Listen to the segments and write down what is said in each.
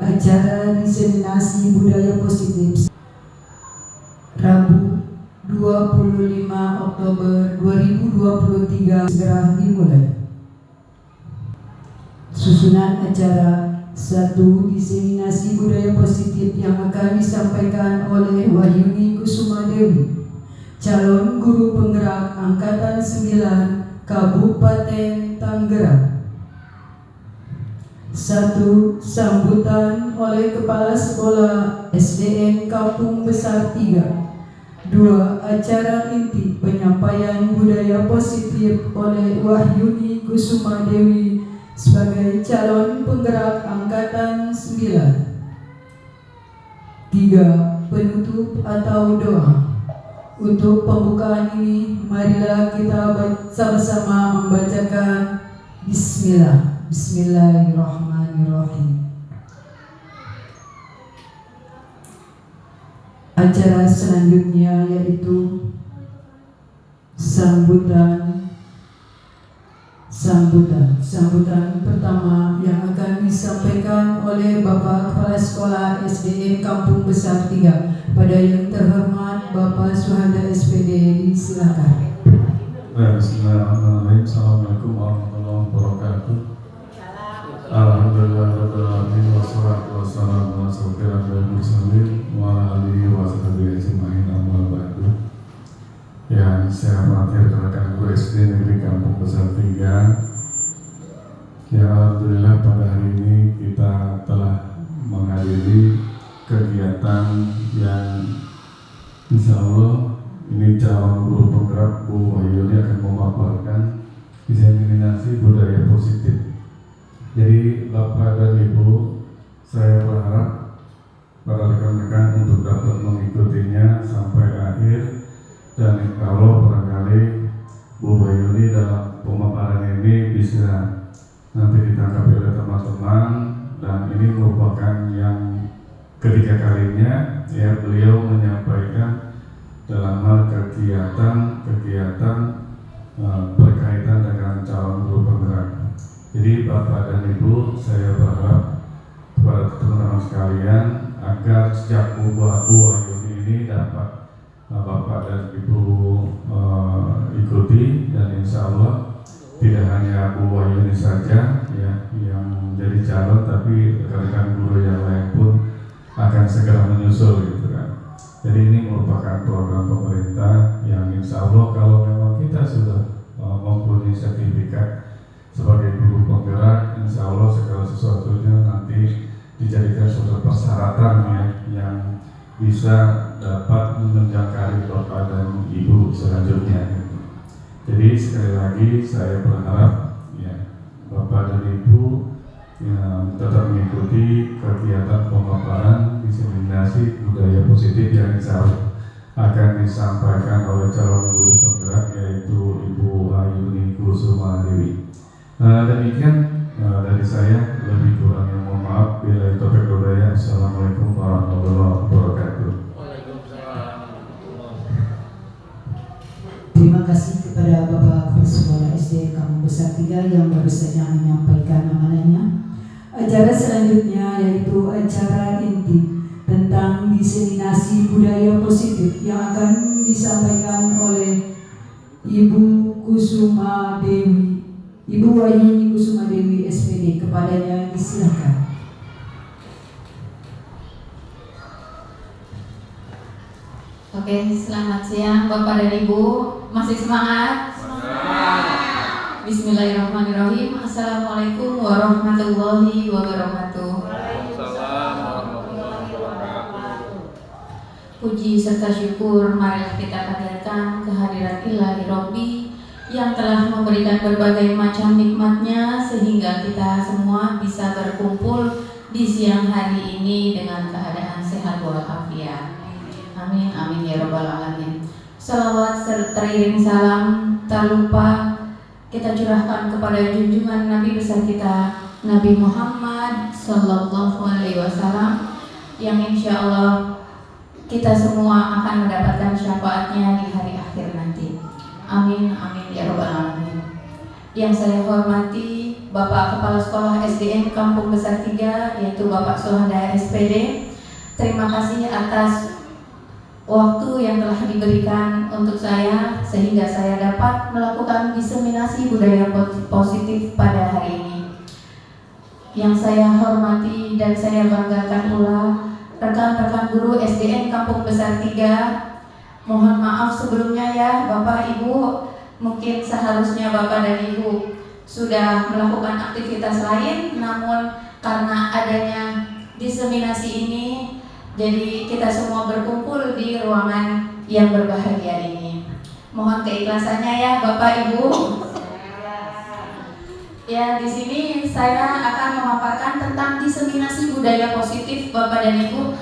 acara diseminasi budaya positif Rabu 25 Oktober 2023 segera dimulai. Susunan acara: 1. Diseminasi budaya positif yang akan disampaikan oleh Wahyuni Kusuma Dewi, calon guru penggerak Angkatan 9 Kabupaten Tangerang. 1. Sambutan oleh Kepala Sekolah SDN Kampung Besar 3. 2. Acara inti penyampaian budaya positif oleh Wahyuni Kusuma Dewi sebagai calon penggerak Angkatan 9. 3. Penutup atau doa. Untuk pembukaan ini, marilah kita sama-sama membacakan Bismillah. Bismillahirrahmanirrahim. Acara selanjutnya yaitu sambutan pertama yang akan disampaikan oleh Bapak Kepala Sekolah SDN Kampung Besar 3. Pada yang terhormat Bapak Suhanda SPD, silakan. Bismillahirrahmanirrahim. Assalamualaikum warahmatullahi wabarakatuh. Alhamdulillahirabbil alamin wassalatu wassalamu ala asyrofil mursalin wa ala alihi wa sahbihi ajmain, amma ba'du. Yang saya hormati rekan-rekan guru SD Negeri Kampung Besar 3. Ya, alhamdulillah pada hari ini kita telah menghadiri kegiatan yang insya Allah ini calon guru penggerak Bu Wahyuni akan memaparkan diseminasi budaya positif. Jadi Bapak dan Ibu, saya berharap para rekan-rekan untuk dapat mengikutinya sampai akhir, dan kalau barangkali Bu Wahyuni dalam pemaparan ini bisa nanti ditanggapi oleh teman-teman, dan ini merupakan yang ketiga kalinya ya beliau menyampaikan dalam hal kegiatan berkaitan dengan calon guru penggerak. Jadi Bapak dan Ibu, saya berharap kepada teman-teman sekalian agar sejak Bu Wahyuni ini dapat Bapak dan Ibu ikuti, dan insya Allah tidak hanya Bu Wahyuni saja ya yang menjadi calon, tapi rekan-rekan guru yang lain pun akan segera menyusul gitu kan. Jadi ini merupakan program pemerintah yang insya Allah kalau memang kita sudah mempunyai sertifikat sebagai guru penggerak, insya Allah segala sesuatunya nanti dijadikan suatu persyaratan ya yang bisa dapat menunjang karir Bapak dan Ibu selanjutnya. Jadi sekali lagi saya berharap ya Bapak dan Ibu yang tetap mengikuti kegiatan pemaparan diseminasi budaya positif yang insya Allah akan disampaikan oleh calon guru penggerak yaitu Ibu Wahyuni Kusuma Dewi. Demikian dari saya, lebih kurangnya mohon maaf. Bila taufiq wal hidayah. Assalamualaikum warahmatullahi wabarakatuh. Terima kasih kepada Bapak Kepala Sekolah SD Kampung Besar 3 yang baru saja menyampaikan amanahnya. Acara selanjutnya yaitu acara inti tentang diseminasi budaya positif yang akan disampaikan oleh Ibu Kusuma Dewi, Ibu Wahyuni Kusuma Dewi SPD. Kepadanya disilakan. Oke, selamat siang Bapak dan Ibu. Masih semangat? Semangat. Bismillahirrahmanirrahim. Assalamualaikum warahmatullahi wabarakatuh. Puji serta syukur marilah kita panjatkan kehadiran Ilahi Robbi yang telah memberikan berbagai macam nikmatnya sehingga kita semua bisa berkumpul di siang hari ini dengan keadaan sehat walafiat. Amin, amin ya rabbal alamin. Salawat teriring salam tak lupa kita curahkan kepada junjungan Nabi besar kita Nabi Muhammad Sallallahu Alaihi Wasallam yang insya Allah kita semua akan mendapatkan syafaatnya di hari akhir nanti. Amin, amin ya rabbal alamin. Yang saya hormati Bapak Kepala Sekolah SDN Kampung Besar 3, yaitu Bapak Suhanda SPD. Terima kasih atas waktu yang telah diberikan untuk saya sehingga saya dapat melakukan diseminasi budaya positif pada hari ini. Yang saya hormati dan saya banggakan pula rekan-rekan guru SDN Kampung Besar 3. Mohon maaf sebelumnya ya Bapak Ibu, mungkin seharusnya Bapak dan Ibu sudah melakukan aktivitas lain, namun karena adanya diseminasi ini, jadi kita semua berkumpul di ruangan yang berbahagia ini. Mohon keikhlasannya ya Bapak Ibu. Ya, di sini saya akan memaparkan tentang diseminasi budaya positif Bapak dan Ibu.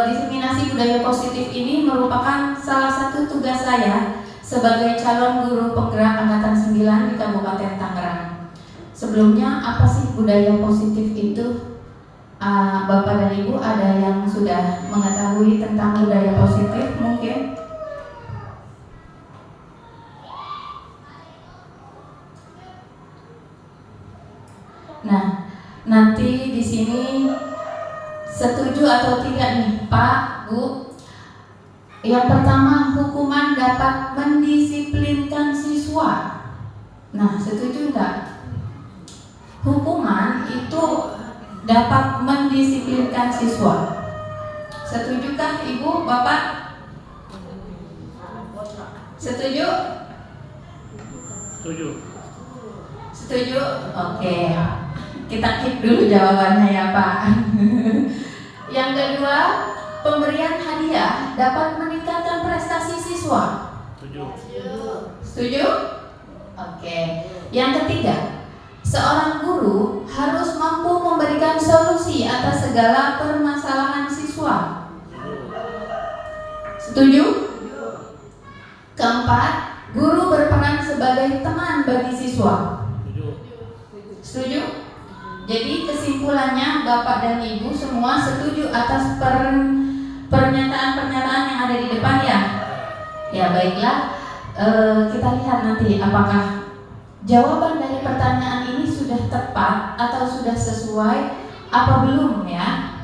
Diseminasi budaya positif ini merupakan salah satu tugas saya sebagai calon guru penggerak angkatan 9 di Kabupaten Tangerang. Sebelumnya, apa sih budaya positif itu? Bapak dan Ibu ada yang sudah mengetahui tentang budaya positif mungkin? Nah, nanti di sini setuju atau tidak nih Pak, Bu? Yang pertama, hukuman dapat mendisiplinkan siswa. Nah, setuju enggak? Hukuman itu dapat mendisiplinkan siswa. Setujukah Ibu, Bapak? Setuju? Setuju. Setuju? Oke. Kita keep dulu jawabannya ya Pak. Yang kedua, pemberian hadiah dapat meningkatkan prestasi siswa. Setuju. Setuju? Oke. Yang ketiga, seorang guru harus mampu memberikan solusi atas segala permasalahan siswa. Setuju? Keempat, guru berperan sebagai teman bagi siswa. Setuju? Jadi kesimpulannya Bapak dan Ibu semua setuju atas pernyataan-pernyataan yang ada di depan ya? Ya baiklah, kita lihat nanti apakah jawaban dari pertanyaan ini sudah tepat atau sudah sesuai apa belum ya?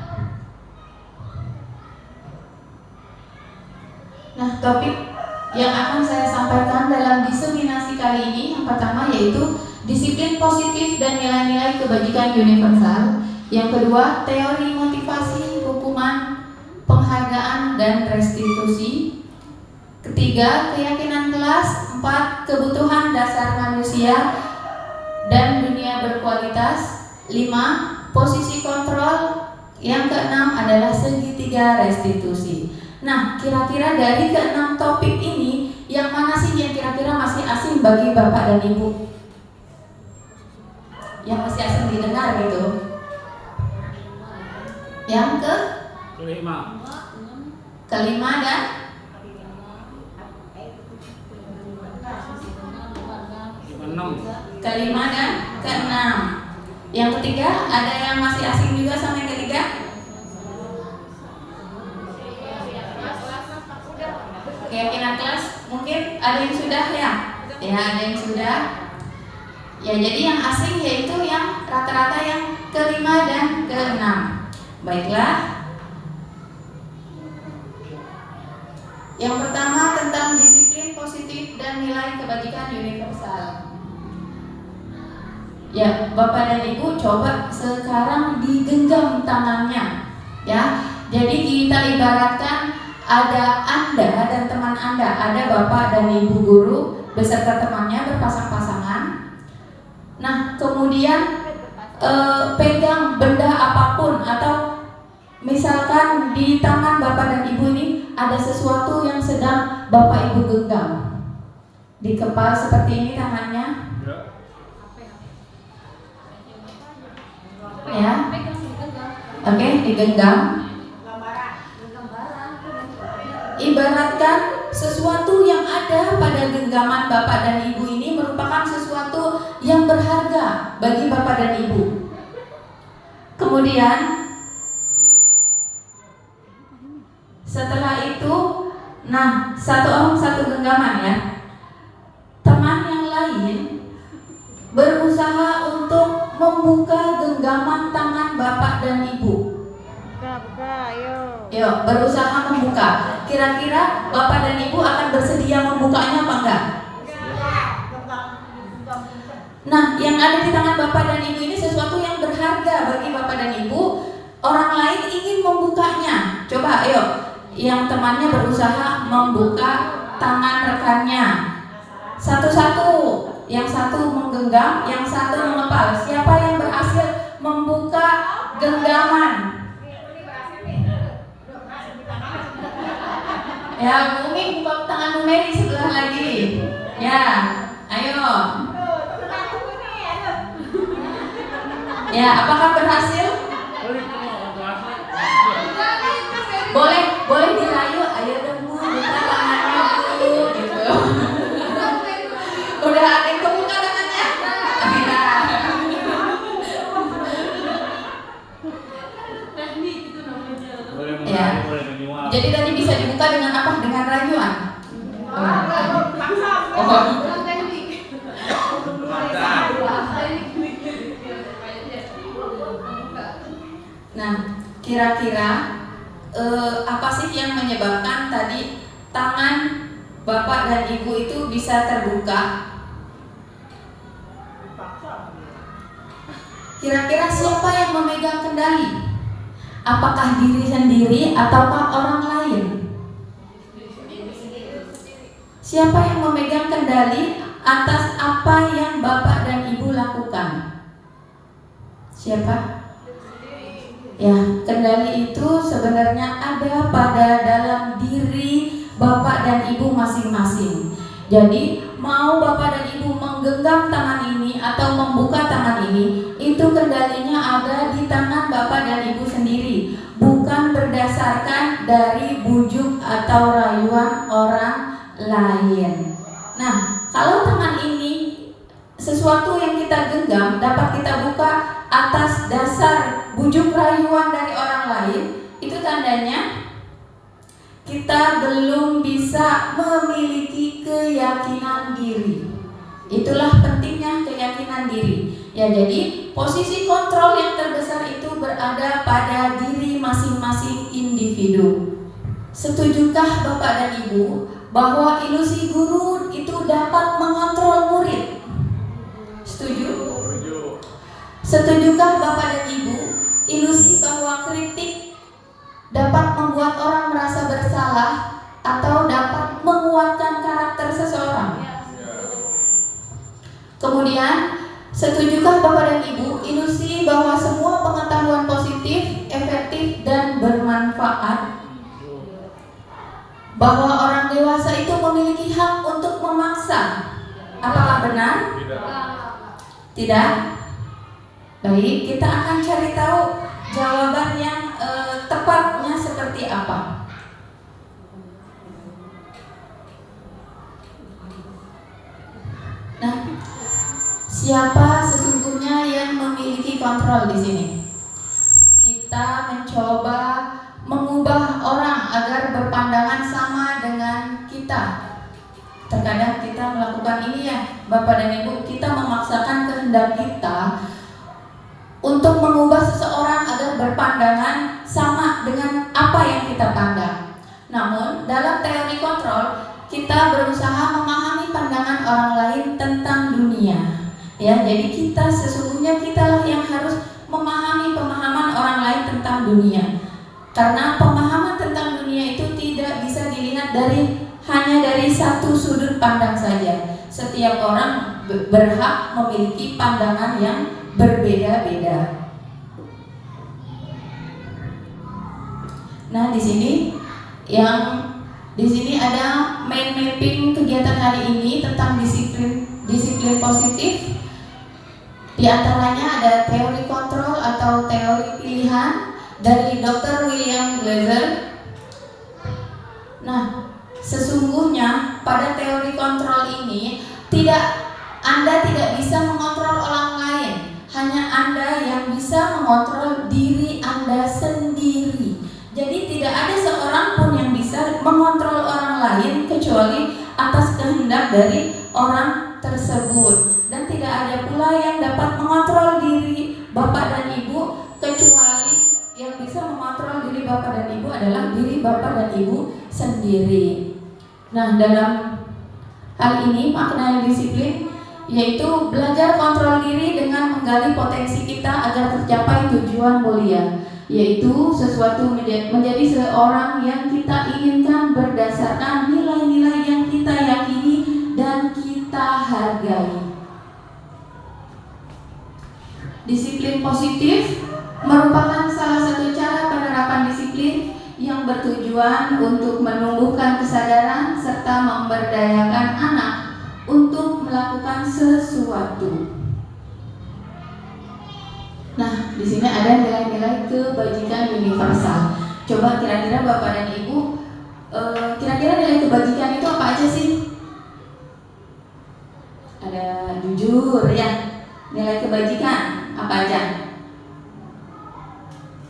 Nah, topik yang akan saya sampaikan dalam diseminasi kali ini yang pertama yaitu disiplin positif dan nilai-nilai kebajikan universal. Yang kedua, teori motivasi, hukuman, penghargaan, dan restitusi. Ketiga, keyakinan kelas. 4, kebutuhan dasar manusia dan dunia berkualitas. 5, posisi kontrol. Yang keenam adalah segitiga restitusi. Nah, kira-kira dari keenam topik ini, yang mana sih yang kira-kira masih asing bagi Bapak dan Ibu? Yang masih asing didengar gitu. Yang kelima dan kelima dan keenam. Yang ketiga, ada yang masih asing juga sama yang ketiga? Keyakinan kelas mungkin ada yang sudah ya? Ya, ada yang sudah. Ya, jadi yang asing yaitu yang rata-rata yang kelima dan keenam. Baiklah. Yang pertama tentang disiplin positif dan nilai kebajikan universal. Ya, Bapak dan Ibu coba sekarang digenggam tangannya. Ya, jadi kita ibaratkan ada Anda dan teman Anda, ada Bapak dan Ibu guru beserta temannya berpasang-pasangan. Nah, kemudian pegang benda apapun atau misalkan di tangan Bapak dan Ibu ini ada sesuatu yang sedang Bapak Ibu genggam. Dikepal seperti ini tangannya. Ya. Oke, digenggam. Ibaratkan sesuatu yang ada pada genggaman Bapak dan Ibu ini merupakan sesuatu yang berharga bagi Bapak dan Ibu. Kemudian setelah itu, nah, satu orang satu genggaman ya. Teman yang lain genggaman tangan bapak dan ibu. Buka, ayo. Yuk, berusaha membuka. Kira-kira bapak dan ibu akan bersedia membukanya apa enggak? Nah, yang ada di tangan bapak dan ibu ini sesuatu yang berharga bagi bapak dan ibu. Orang lain ingin membukanya. Coba, ayo, yang temannya berusaha membuka tangan rekannya. Satu-satu, yang satu menggenggam, yang satu mengepal. Siapa yang berhasil membuka genggaman? Ya, Bu Umi buka tangan Bu Mary sebelah lagi. Ya, ayo. Ya, apakah berhasil? Boleh dirayu. Ayo dong Bu, buka tangannya Bu, gitu. Udah ada yang kebuka tangannya? Ya. Jadi tadi bisa dibuka dengan apa? Dengan rayuan. Nah, kira-kira apa sih yang menyebabkan tadi tangan bapak dan ibu itu bisa terbuka? Kira-kira siapa yang memegang kendali? Apakah diri sendiri ataukah orang lain? Siapa yang memegang kendali atas apa yang bapak dan ibu lakukan? Siapa? Ya, kendali itu sebenarnya ada pada dalam diri bapak dan ibu masing-masing. Jadi mau bapak dan ibu menggenggam tangan ini atau membuka tangan ini, itu kendalinya ada di tangan bapak dan ibu sendiri, bukan berdasarkan dari bujuk atau rayuan orang lain. Nah, kalau tangan ini sesuatu yang kita genggam dapat kita buka atas dasar bujuk rayuan dari orang lain, itu tandanya kita belum bisa memiliki keyakinan diri. Itulah pentingnya keyakinan diri. Ya, jadi posisi kontrol yang terbesar itu berada pada diri masing-masing individu. Setujukah Bapak dan Ibu bahwa ilusi guru itu dapat mengontrol murid? Setuju? Setujukah Bapak dan Ibu ilusi bahwa kritik dapat membuat orang merasa bersalah atau dapat menguatkan karakter seseorang? Kemudian, setujukah Bapak dan Ibu ilusi bahwa semua pengetahuan positif, efektif, dan bermanfaat? Bahwa orang dewasa itu memiliki hak untuk memaksa? Apakah benar? Tidak? Baik, kita akan cari tahu jawaban yang tepatnya seperti apa. Nah, siapa sesungguhnya yang memiliki kontrol di sini? Kita mencoba mengubah orang agar berpandangan sama dengan kita. Terkadang kita melakukan ini ya, Bapak dan Ibu, kita memaksakan kehendak kita untuk mengubah seseorang agar berpandangan sama dengan apa yang kita pandang. Namun, dalam teori kontrol, kita berusaha memahami pandangan orang lain tentang dunia. Ya, jadi kita sesungguhnya kitalah yang harus memahami pemahaman orang lain tentang dunia. Karena pemahaman tentang dunia itu tidak bisa dilihat hanya dari satu sudut pandang saja. Setiap orang berhak memiliki pandangan yang berbeda-beda. Nah, di sini ada mind mapping kegiatan hari ini tentang disiplin positif. Di antaranya ada teori kontrol atau teori pilihan dari Dr. William Glasser. Nah, sesungguhnya pada teori kontrol ini Anda tidak bisa mengontrol orang lain, hanya Anda yang bisa mengontrol diri Anda sendiri. Jadi tidak ada seorang pun yang bisa mengontrol orang lain kecuali atas kehendak dari orang tersebut. Dan tidak ada pula yang dapat mengontrol diri Bapak dan Ibu, kecuali yang bisa mengontrol diri Bapak dan Ibu adalah diri Bapak dan Ibu sendiri. Nah, dalam hal ini makna yang disiplin yaitu belajar kontrol diri dengan menggali potensi kita agar tercapai tujuan mulia, yaitu sesuatu menjadi seorang yang kita inginkan berdasarkan nilai-nilai yang kita yakini dan kita hargai. Disiplin positif merupakan salah satu cara penerapan disiplin yang bertujuan untuk menumbuhkan kesadaran serta memberdayakan anak untuk melakukan sesuatu. Nah, di sini ada nilai-nilai kebajikan universal. Coba kira-kira Bapak dan Ibu, kira-kira nilai kebajikan itu apa aja sih? Ada jujur ya. Nilai kebajikan apa aja?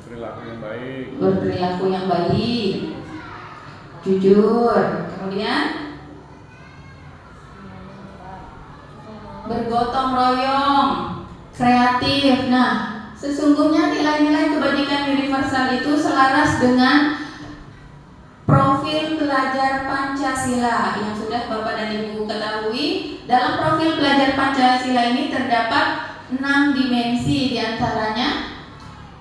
Perilaku yang baik. Berperilaku yang baik, jujur, kemudian bergotong royong, kreatif. Nah, sesungguhnya nilai-nilai kebajikan universal itu selaras dengan profil pelajar Pancasila yang sudah Bapak dan Ibu ketahui. Dalam profil pelajar Pancasila ini terdapat 6 dimensi, diantaranya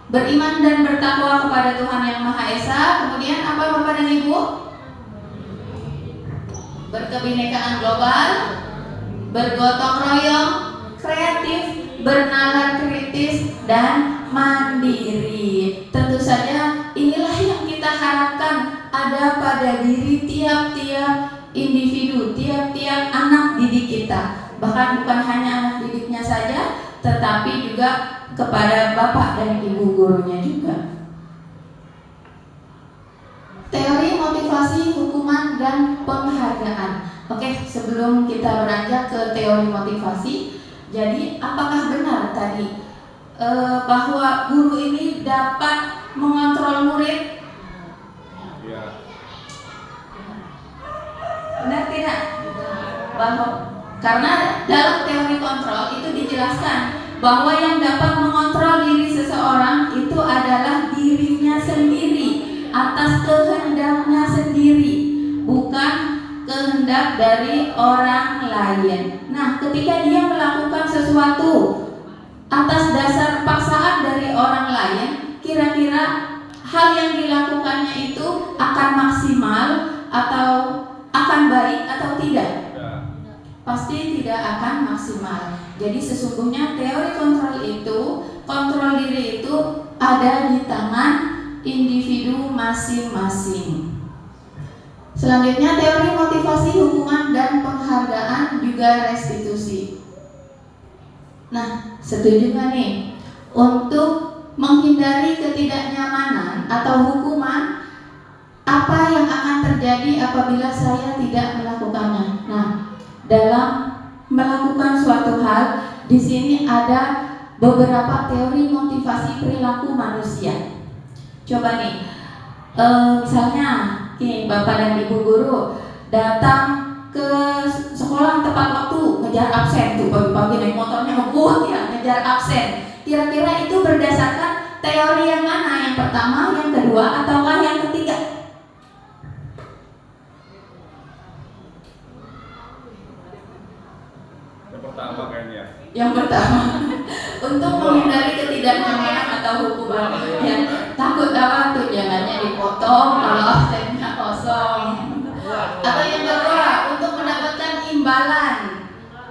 beriman dan bertakwa kepada Tuhan Yang Maha Esa. Kemudian apa Bapak dan Ibu? Berkebinekaan global, bergotong royong, kreatif, bernalar kritis, dan mandiri. Tentu saja inilah yang kita harapkan ada pada diri tiap-tiap individu, tiap-tiap anak didik kita. Bahkan bukan hanya anak didiknya saja, tetapi juga kepada Bapak dan Ibu gurunya juga. Teori motivasi, hukuman, dan penghargaan. Oke, sebelum kita beranjak ke teori motivasi, jadi apakah benar tadi bahwa guru ini dapat mengontrol murid? Iya. Benar tidak? Bahwa karena dalam teori kontrol itu dijelaskan bahwa yang dapat mengontrol diri seseorang itu adalah dirinya sendiri atas kehendaknya sendiri, bukan kehendak dari orang lain. Nah, ketika dia melakukan sesuatu atas dasar paksaan dari orang lain, kira-kira hal yang dilakukannya itu akan maksimal atau akan baik atau tidak? Pasti tidak akan maksimal. Jadi sesungguhnya teori kontrol diri itu ada di tangan individu masing-masing. Selanjutnya teori motivasi, hukuman, dan penghargaan juga restitusi. Nah, setuju nggak nih? Untuk menghindari ketidaknyamanan atau hukuman, apa yang akan terjadi apabila saya tidak melakukannya? Nah, dalam melakukan suatu hal, di sini ada beberapa teori motivasi perilaku manusia. Coba nih, misalnya, Bapak dan Ibu guru datang ke sekolah tepat waktu, ngejar absen tuh pagi-pagi naik motornya ngebut ya, ngejar absen. Kira-kira itu berdasarkan teori yang mana? Yang pertama, yang kedua, ataukah yang ketiga? Pertama kayaknya. Yang pertama, untuk menghindari ketidaknyamanan atau hukuman, ya takut apa tuh, jangannya dipotong kalau absennya kosong. Atau yang kedua, untuk mendapatkan imbalan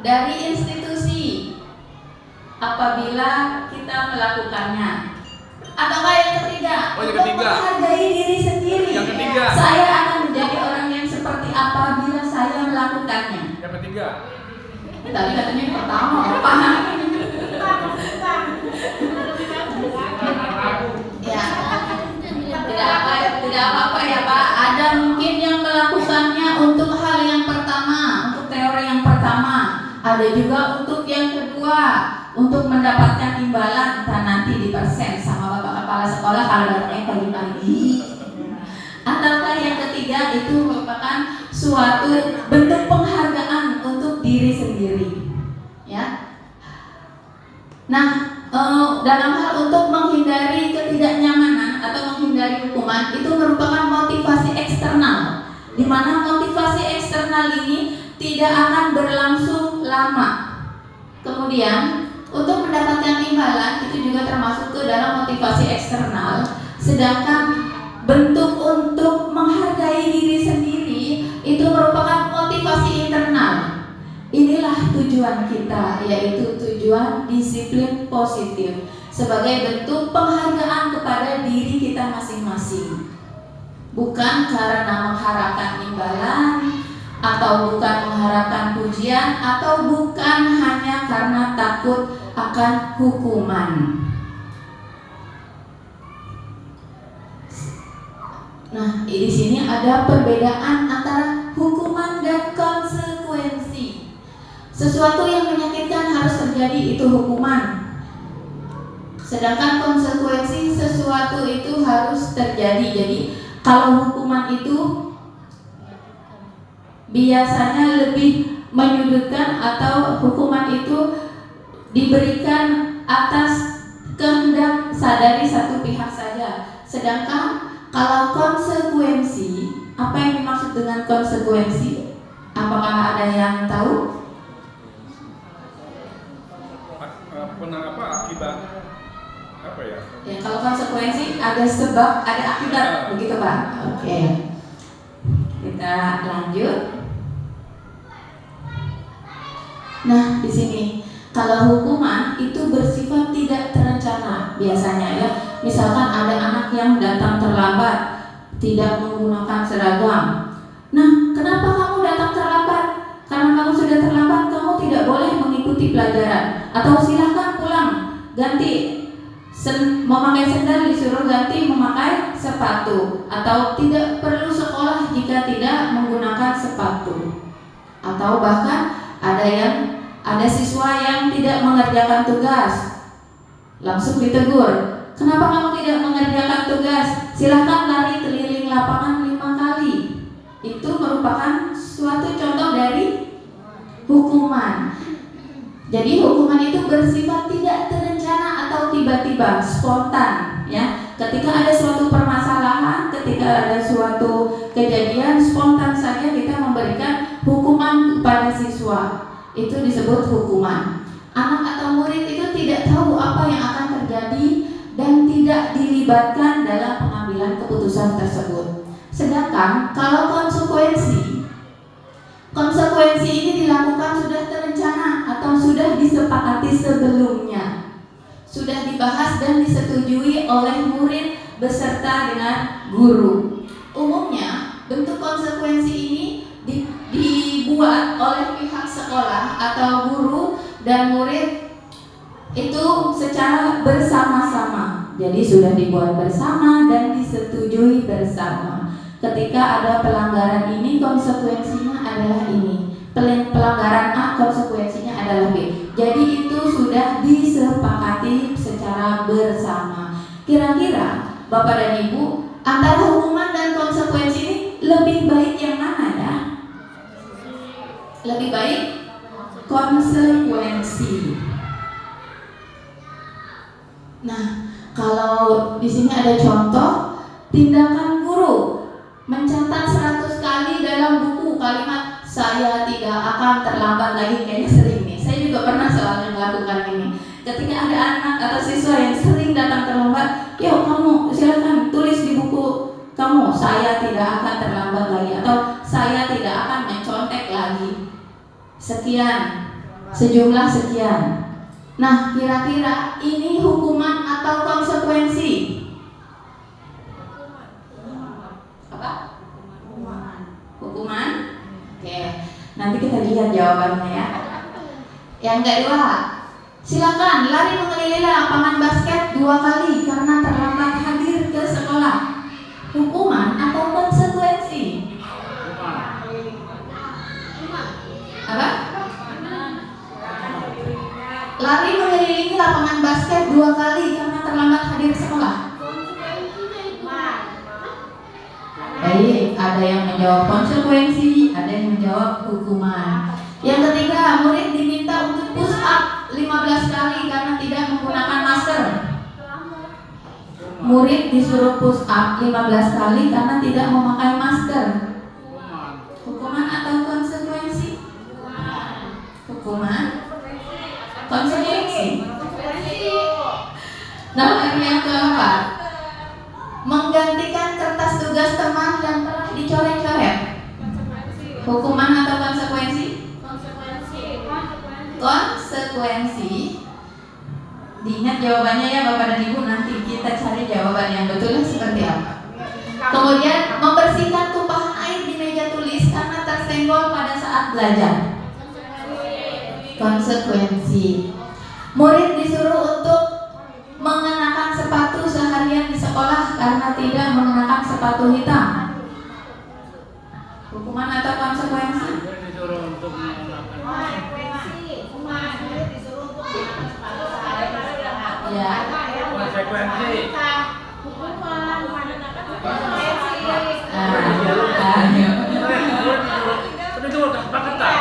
dari institusi apabila kita melakukannya. Ataukah yang ketiga, untuk menghargai diri sendiri. Yang ketiga, saya akan menjadi orang yang seperti apa bila saya melakukannya. Yang ketiga. Tadi katanya yang pertama apa? Ya, tidak apa-apa ya Pak. Ada mungkin yang melakukannya untuk hal yang pertama, untuk teori yang pertama. Ada juga untuk yang kedua, untuk mendapatkan imbalan, entah nanti dipersen sama Bapak Kepala Sekolah kalau datangnya pagi-pagi. Ataukah yang ketiga itu merupakan suatu bentuk penghargaan untuk diri sendiri, ya. Nah, dalam hal untuk menghindari ketidaknyamanan atau menghindari hukuman itu merupakan motivasi eksternal, di mana motivasi eksternal ini tidak akan berlangsung lama. Kemudian untuk mendapatkan imbalan itu juga termasuk ke dalam motivasi eksternal, sedangkan bentuk untuk menghargai diri sendiri itu merupakan motivasi internal. Inilah tujuan kita, yaitu tujuan disiplin positif sebagai bentuk penghargaan kepada diri kita masing-masing. Bukan karena mengharapkan imbalan, atau bukan mengharapkan pujian, atau bukan hanya karena takut akan hukuman. Nah, di sini ada perbedaan antara hukuman dan konsekuensi. Sesuatu yang menyakitkan harus terjadi, itu hukuman. Sedangkan konsekuensi sesuatu itu harus terjadi. Jadi kalau hukuman itu biasanya lebih menyudutkan atau hukuman itu diberikan atas kehendak dari satu pihak saja. Sedangkan kalau konsekuensi, apa yang dimaksud dengan konsekuensi? Apakah ada yang tahu? Akibat apa ya? Ya, kalau konsekuensi ada sebab, ada akibat, begitu Pak. Oke. Kita lanjut. Nah, di sini kalau hukuman itu bersifat tidak terencana biasanya ya. Misalkan ada anak yang datang terlambat, tidak menggunakan seragam. Nah, kenapa kamu datang terlambat? Karena kamu sudah terlambat, kamu tidak boleh mengikuti pelajaran. Atau silahkan pulang, ganti memakai sendal disuruh ganti memakai sepatu. Atau tidak perlu sekolah jika tidak menggunakan sepatu. Atau bahkan ada siswa yang tidak mengerjakan tugas, langsung ditegur. Kenapa kamu tidak mengerjakan tugas? Silahkan lari keliling lapangan 5 kali. Itu merupakan suatu contoh dari hukuman. Jadi hukuman itu bersifat tidak terencana atau tiba-tiba, spontan ya. Ketika ada suatu permasalahan, ketika ada suatu kejadian, spontan saja kita memberikan hukuman kepada siswa. Itu disebut hukuman. Anak atau murid itu tidak tahu apa yang akan terjadi dan tidak dilibatkan dalam pengambilan keputusan tersebut. Sedangkan kalau konsekuensi ini dilakukan sudah terencana atau sudah disepakati sebelumnya, sudah dibahas dan disetujui oleh murid beserta dengan guru. Umumnya bentuk konsekuensi ini dibuat oleh pihak sekolah atau guru dan murid itu secara bersama-sama. Jadi sudah dibuat bersama dan disetujui bersama. Ketika ada pelanggaran ini, konsekuensinya adalah ini. Pelanggaran A, konsekuensinya adalah B. Jadi itu sudah disepakati secara bersama. Kira-kira Bapak dan Ibu, antara hukuman dan konsekuensi ini lebih baik yang mana ya? Lebih baik konsekuensi. Nah, kalau di sini ada contoh tindakan guru mencatat 100 kali dalam buku kalimat saya tidak akan terlambat lagi. Kayaknya sering nih. Saya juga pernah soalnya melakukan ini. Ketika ada anak atau siswa yang sering datang terlambat, yuk kamu silakan tulis di buku kamu, saya tidak akan terlambat lagi, atau saya tidak akan mencontek lagi. Sekian, sejumlah sekian. Nah, kira-kira ini hukuman atau konsekuensi? Apa? Hukuman. Oke, nanti kita lihat jawabannya ya. Yang kedua, silakan lari mengelilingi lapangan basket 2 kali karena terlambat hadir ke sekolah. Hukuman atau konsekuensi? Apa? Lari mengelilingi lapangan basket 2 kali karena terlambat hadir sekolah. Baik, ada yang menjawab konsekuensi, ada yang menjawab hukuman. Yang ketiga, murid diminta untuk push up 15 kali karena tidak menggunakan masker. Murid disuruh push up 15 kali karena tidak memakai masker. Hukuman atau konsekuensi? Hukuman. Konsekuensi. Nah, yang keempat, menggantikan kertas tugas teman yang telah dicoret-coret. Hukuman atau konsekuensi? Konsekuensi. Diingat jawabannya ya Bapak dan Ibu, nanti kita cari jawaban yang betulnya seperti apa. Kemudian membersihkan tumpahan air di meja tulis karena tersenggol pada saat belajar. Konsekuensi. Murid disuruh untuk mengenakan sepatu seharian di sekolah karena tidak mengenakan sepatu hitam. Hukuman atau konsekuensi? Ya. Konsekuensi. Ayo. Tapi itu udah sepakat tak?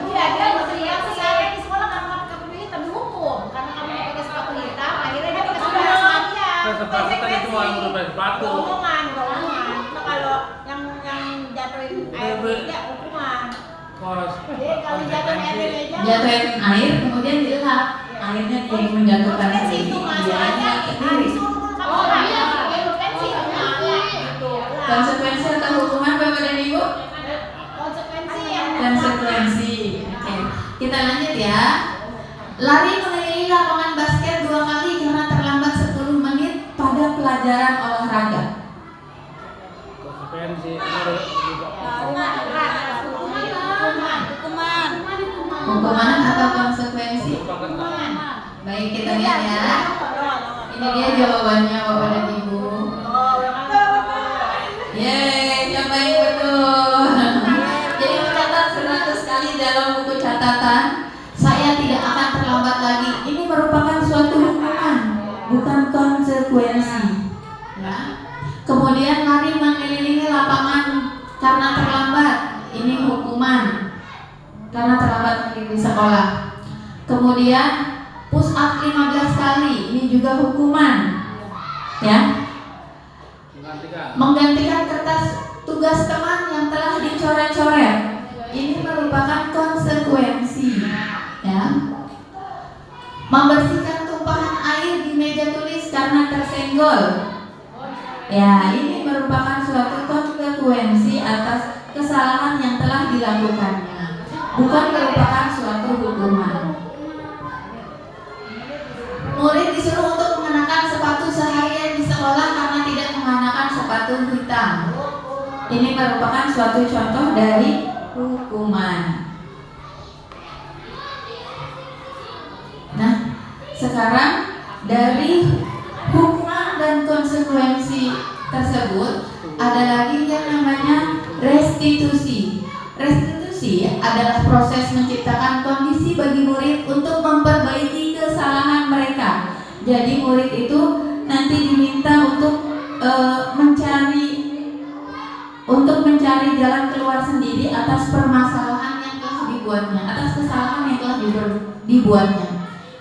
Iya, dia berteriak saya di sekolah karena kamu hitam dihukum karena kamu pakai sepatu hitam, akhirnya dia pakai sepatu aja. Kesepakatan itu mau merubah sepatu. Omongan. Nah, kalau yang jatuhin air meja hukuman. Jadi kalau jatuhin air di meja, Jatuhin air kemudian dilap. Akhirnya dia yang menjatuhkan konsekuensi sendiri. itu masuk Dia aja. sendiri. Disuruh dulu kamu konsekuensi gitu. Konsekuensi atau hukuman Bapak dan Ibu? Konsekuensi yang Konsekuensi. Oke. Kita lanjut ya. Lari mengelilingi lapangan basket 2 kali karena terlambat 10 menit pada pelajaran olahraga. Konsekuensi. Hukuman atau konsekuensi? Baik, kita lihat ya. Ini dia jawabannya Bapak dan Ibu. Yeay, yang baik betul. Jadi mencatat 100 kali dalam buku catatan, saya tidak akan terlambat lagi. Ini merupakan suatu hukuman, bukan konsekuensi. Ya. Kemudian lari mengelilingi lapangan karena terlambat. Ini hukuman karena terlambat di sekolah. Kemudian push up 15 kali. Ini juga hukuman. Ya. Menggantikan kertas tugas teman yang telah dicoret-coret. Ini merupakan konsekuensi. Ya. Membersihkan tumpahan air di meja tulis karena tersenggol. Ya, ini merupakan suatu konsekuensi atas kesalahan yang telah dilakukannya, bukan merupakan suatu hukuman. Murid disuruh untuk mengenakan sepatu seharian di sekolah karena tidak mengenakan sepatu hitam. Ini merupakan suatu contoh dari hukuman. Nah, sekarang dari hukuman dan konsekuensi tersebut ada lagi yang namanya restitusi. Restitusi adalah proses menciptakan kondisi bagi murid untuk memperbaiki kesalahan mereka. Jadi murid itu nanti diminta untuk mencari jalan keluar sendiri atas permasalahan yang telah dibuatnya, atas kesalahan yang telah dibuatnya.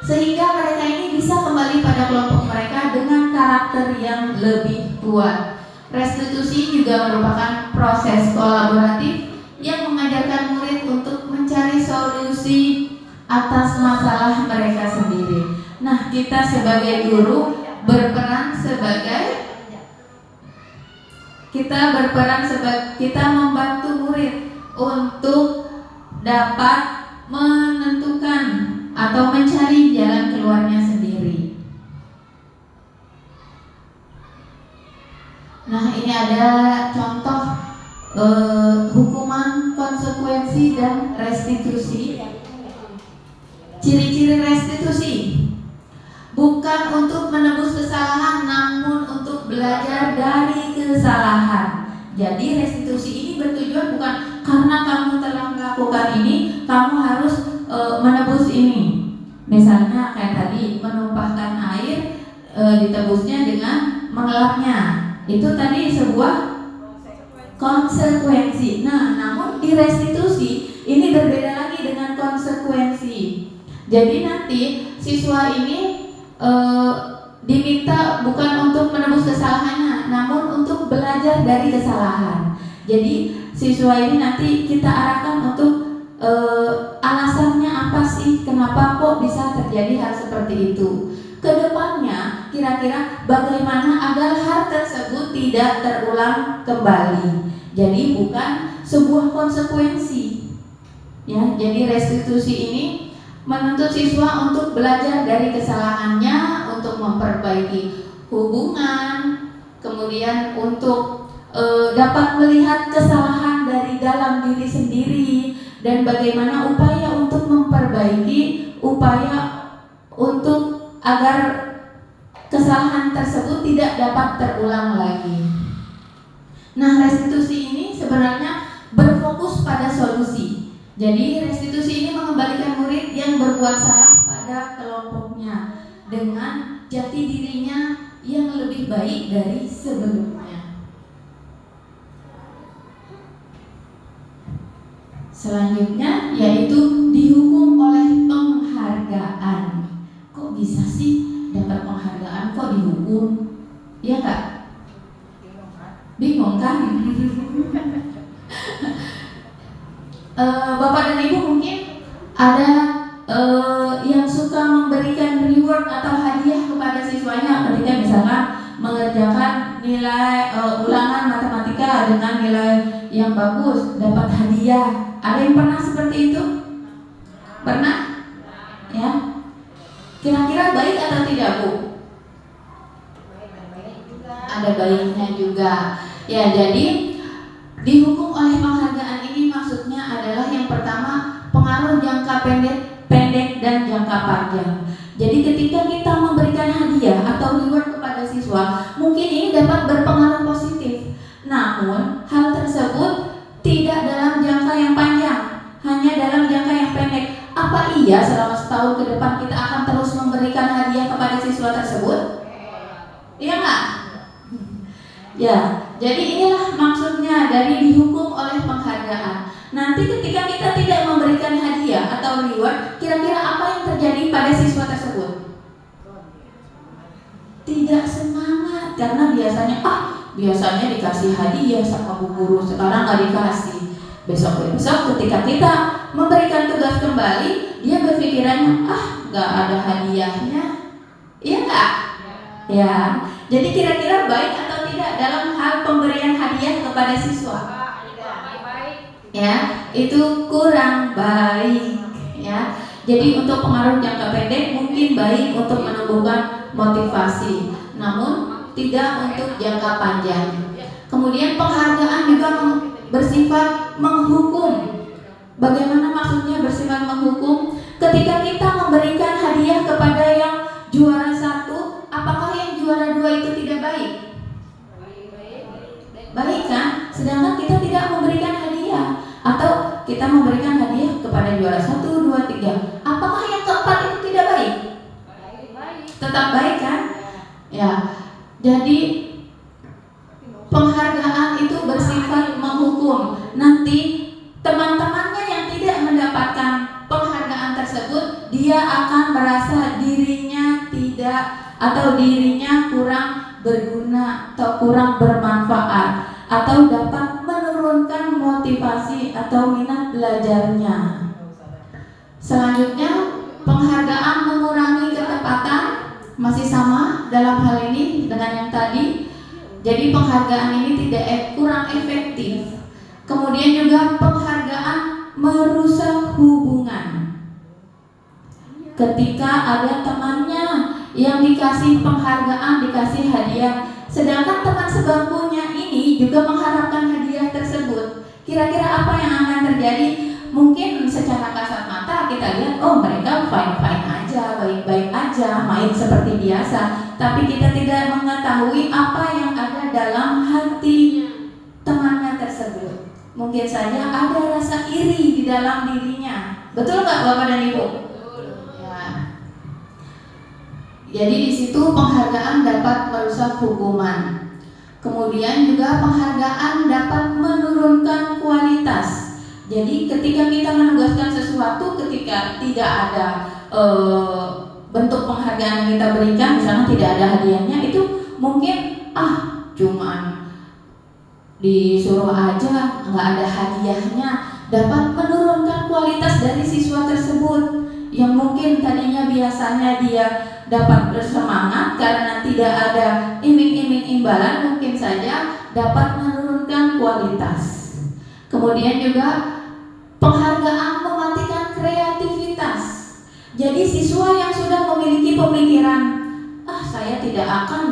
Sehingga mereka ini bisa kembali pada kelompok mereka dengan karakter yang lebih kuat. Restitusi juga merupakan proses kolaboratif yang mengajarkan murid untuk mencari solusi atas masalah mereka sendiri. Nah, kita sebagai guru berperan sebagai kita membantu murid untuk dapat menentukan atau mencari jalan keluarnya sendiri. Nah, ini ada contoh hukuman, konsekuensi, dan restitusi. Ciri-ciri restitusi: bukan untuk menebus kesalahan, namun untuk belajar dari kesalahan. Jadi restitusi ini bertujuan bukan karena kamu telah melakukan ini, kamu harus menebus ini. Misalnya kayak tadi menumpahkan air, ditebusnya dengan mengelapnya. Itu tadi sebuah konsekuensi. Nah, namun di restitusi ini berbeda lagi dengan konsekuensi. Jadi nanti siswa ini diminta bukan untuk menebus kesalahannya, namun untuk belajar dari kesalahan. Jadi siswa ini nanti kita arahkan untuk alasannya apa sih, kenapa kok bisa terjadi hal seperti itu. Kedepannya kira-kira bagaimana agar hal tersebut tidak terulang kembali. Jadi bukan sebuah konsekuensi. Ya, jadi restitusi ini menuntut siswa untuk belajar dari kesalahannya, untuk memperbaiki hubungan, kemudian untuk dapat melihat kesalahan dari dalam diri sendiri dan bagaimana upaya untuk memperbaiki, upaya untuk agar kesalahan tersebut tidak dapat terulang lagi. Nah, restitusi ini sebenarnya berfokus pada solusi. Jadi restitusi ini mengembalikan murid yang berbuat salah pada kelompoknya dengan jati dirinya yang lebih baik dari sebelumnya. Selanjutnya yaitu dihukum oleh penghargaan. Kok bisa sih dapat penghargaan kok dihukum? Iya nggak? Bingung kan? Bapak dan Ibu mungkin ada yang suka memberikan reward atau hadiah kepada siswanya ketika misalkan mengerjakan nilai ulangan matematika dengan nilai yang bagus, dapat hadiah. Ada yang pernah seperti itu? Pernah? Ya. Kira-kira baik atau tidak, Bu? Ada baiknya juga. Ya, jadi dihukum oleh penghargaan ini maksudnya adalah yang pertama pengaruh jangka pendek dan jangka panjang. Jadi ketika kita memberikan hadiah atau reward kepada siswa, mungkin ini dapat berpengaruh positif. Namun hal tersebut tidak dalam jangka yang panjang, hanya dalam jangka yang pendek. Apa iya selama setahun ke depan kita akan terus memberikan hadiah kepada siswa tersebut? Iya nggak? Ya, jadi inilah maksudnya dari dihukum oleh penghargaan. Nanti ketika kita tidak memberikan hadiah atau reward, kira-kira apa yang terjadi pada siswa tersebut? Tidak semangat, karena biasanya dikasih hadiah sama bu guru, sekarang nggak dikasih. Besok ketika kita memberikan tugas kembali, dia berpikirannya nggak ada hadiahnya, iya nggak? Ya, jadi kira-kira baik atau tidak dalam hal pemberian hadiah kepada siswa? Ya, itu kurang baik. Ya, jadi untuk pengaruh jangka pendek mungkin baik untuk menumbuhkan motivasi, namun tidak untuk jangka panjang. Kemudian penghargaan juga bersifat menghukum. Bagaimana maksudnya bersifat menghukum? Ketika kita memberikan hadiah kepada yang juara 1, apakah yang juara 2 itu tidak baik? Baik kan? Sedangkan kita tidak memberikan hadiah. Atau kita memberikan hadiah kepada juara 1, 2, 3. Apakah yang keempat itu tidak baik? Tetap baik kan? Ya. Jadi penghargaan itu bersifat menghukum. Nanti teman-temannya yang tidak mendapatkan penghargaan tersebut, dia akan merasa dirinya tidak atau dirinya kurang berguna atau kurang bermanfaat, atau dapat menurunkan motivasi atau minat belajarnya. Selanjutnya, penghargaan mengurangi ketepatan, masih sama dalam hal ini dengan yang tadi. Jadi penghargaan ini kurang efektif. Kemudian juga penghargaan merusak hubungan. Ketika ada temannya yang dikasih penghargaan, dikasih hadiah, sedangkan teman sebangkunya ini juga mengharapkan hadiah tersebut, kira-kira apa yang akan terjadi? Mungkin secara kasat mata kita lihat, mereka fine-fine aja, baik-baik aja, main seperti biasa. Tapi kita tidak mengetahui apa yang ada dalam hati temannya tersebut. Mungkin saja ada rasa iri di dalam dirinya. Betul nggak Bapak dan Ibu? Ya. Jadi di situ penghargaan dapat merusak hubungan. Kemudian juga penghargaan dapat menurunkan kualitas. Jadi ketika kita menugaskan sesuatu, ketika tidak ada bentuk penghargaan yang kita berikan, misalnya tidak ada hadiahnya, itu mungkin cuman disuruh aja nggak ada hadiahnya, dapat menurunkan kualitas dari siswa tersebut yang mungkin tadinya biasanya dia dapat bersemangat karena tidak ada iming-iming imbalan, mungkin saja dapat menurunkan kualitas. Kemudian juga penghargaan mematikan kreativitas. Jadi siswa yang sudah memiliki pemikiran, saya tidak akan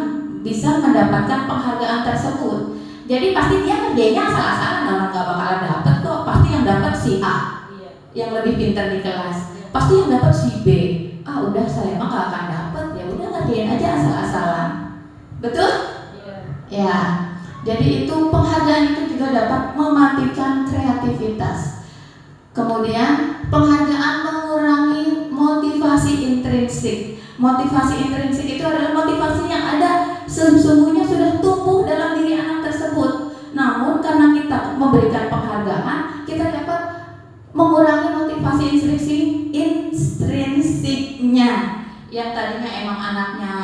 bisa mendapatkan penghargaan tersebut, jadi pasti dia ngerjainnya asal-asalan, orang gak bakalan dapat kok. Pasti yang dapat si A, yang lebih pintar di kelas. Pasti yang dapat si B. Udah saya mah gak akan dapat, ya udah ngerjain aja asal-asalan. Betul? Ya. Jadi itu penghargaan itu juga dapat mematikan kreativitas. Kemudian penghargaan mengurangi motivasi intrinsik. Motivasi intrinsik itu adalah motivasi yang ada sesungguhnya sudah tumbuh dalam diri anak tersebut. Namun karena kita memberikan penghargaan, kita dapat mengurangi motivasi intrinsiknya. Yang tadinya emang anaknya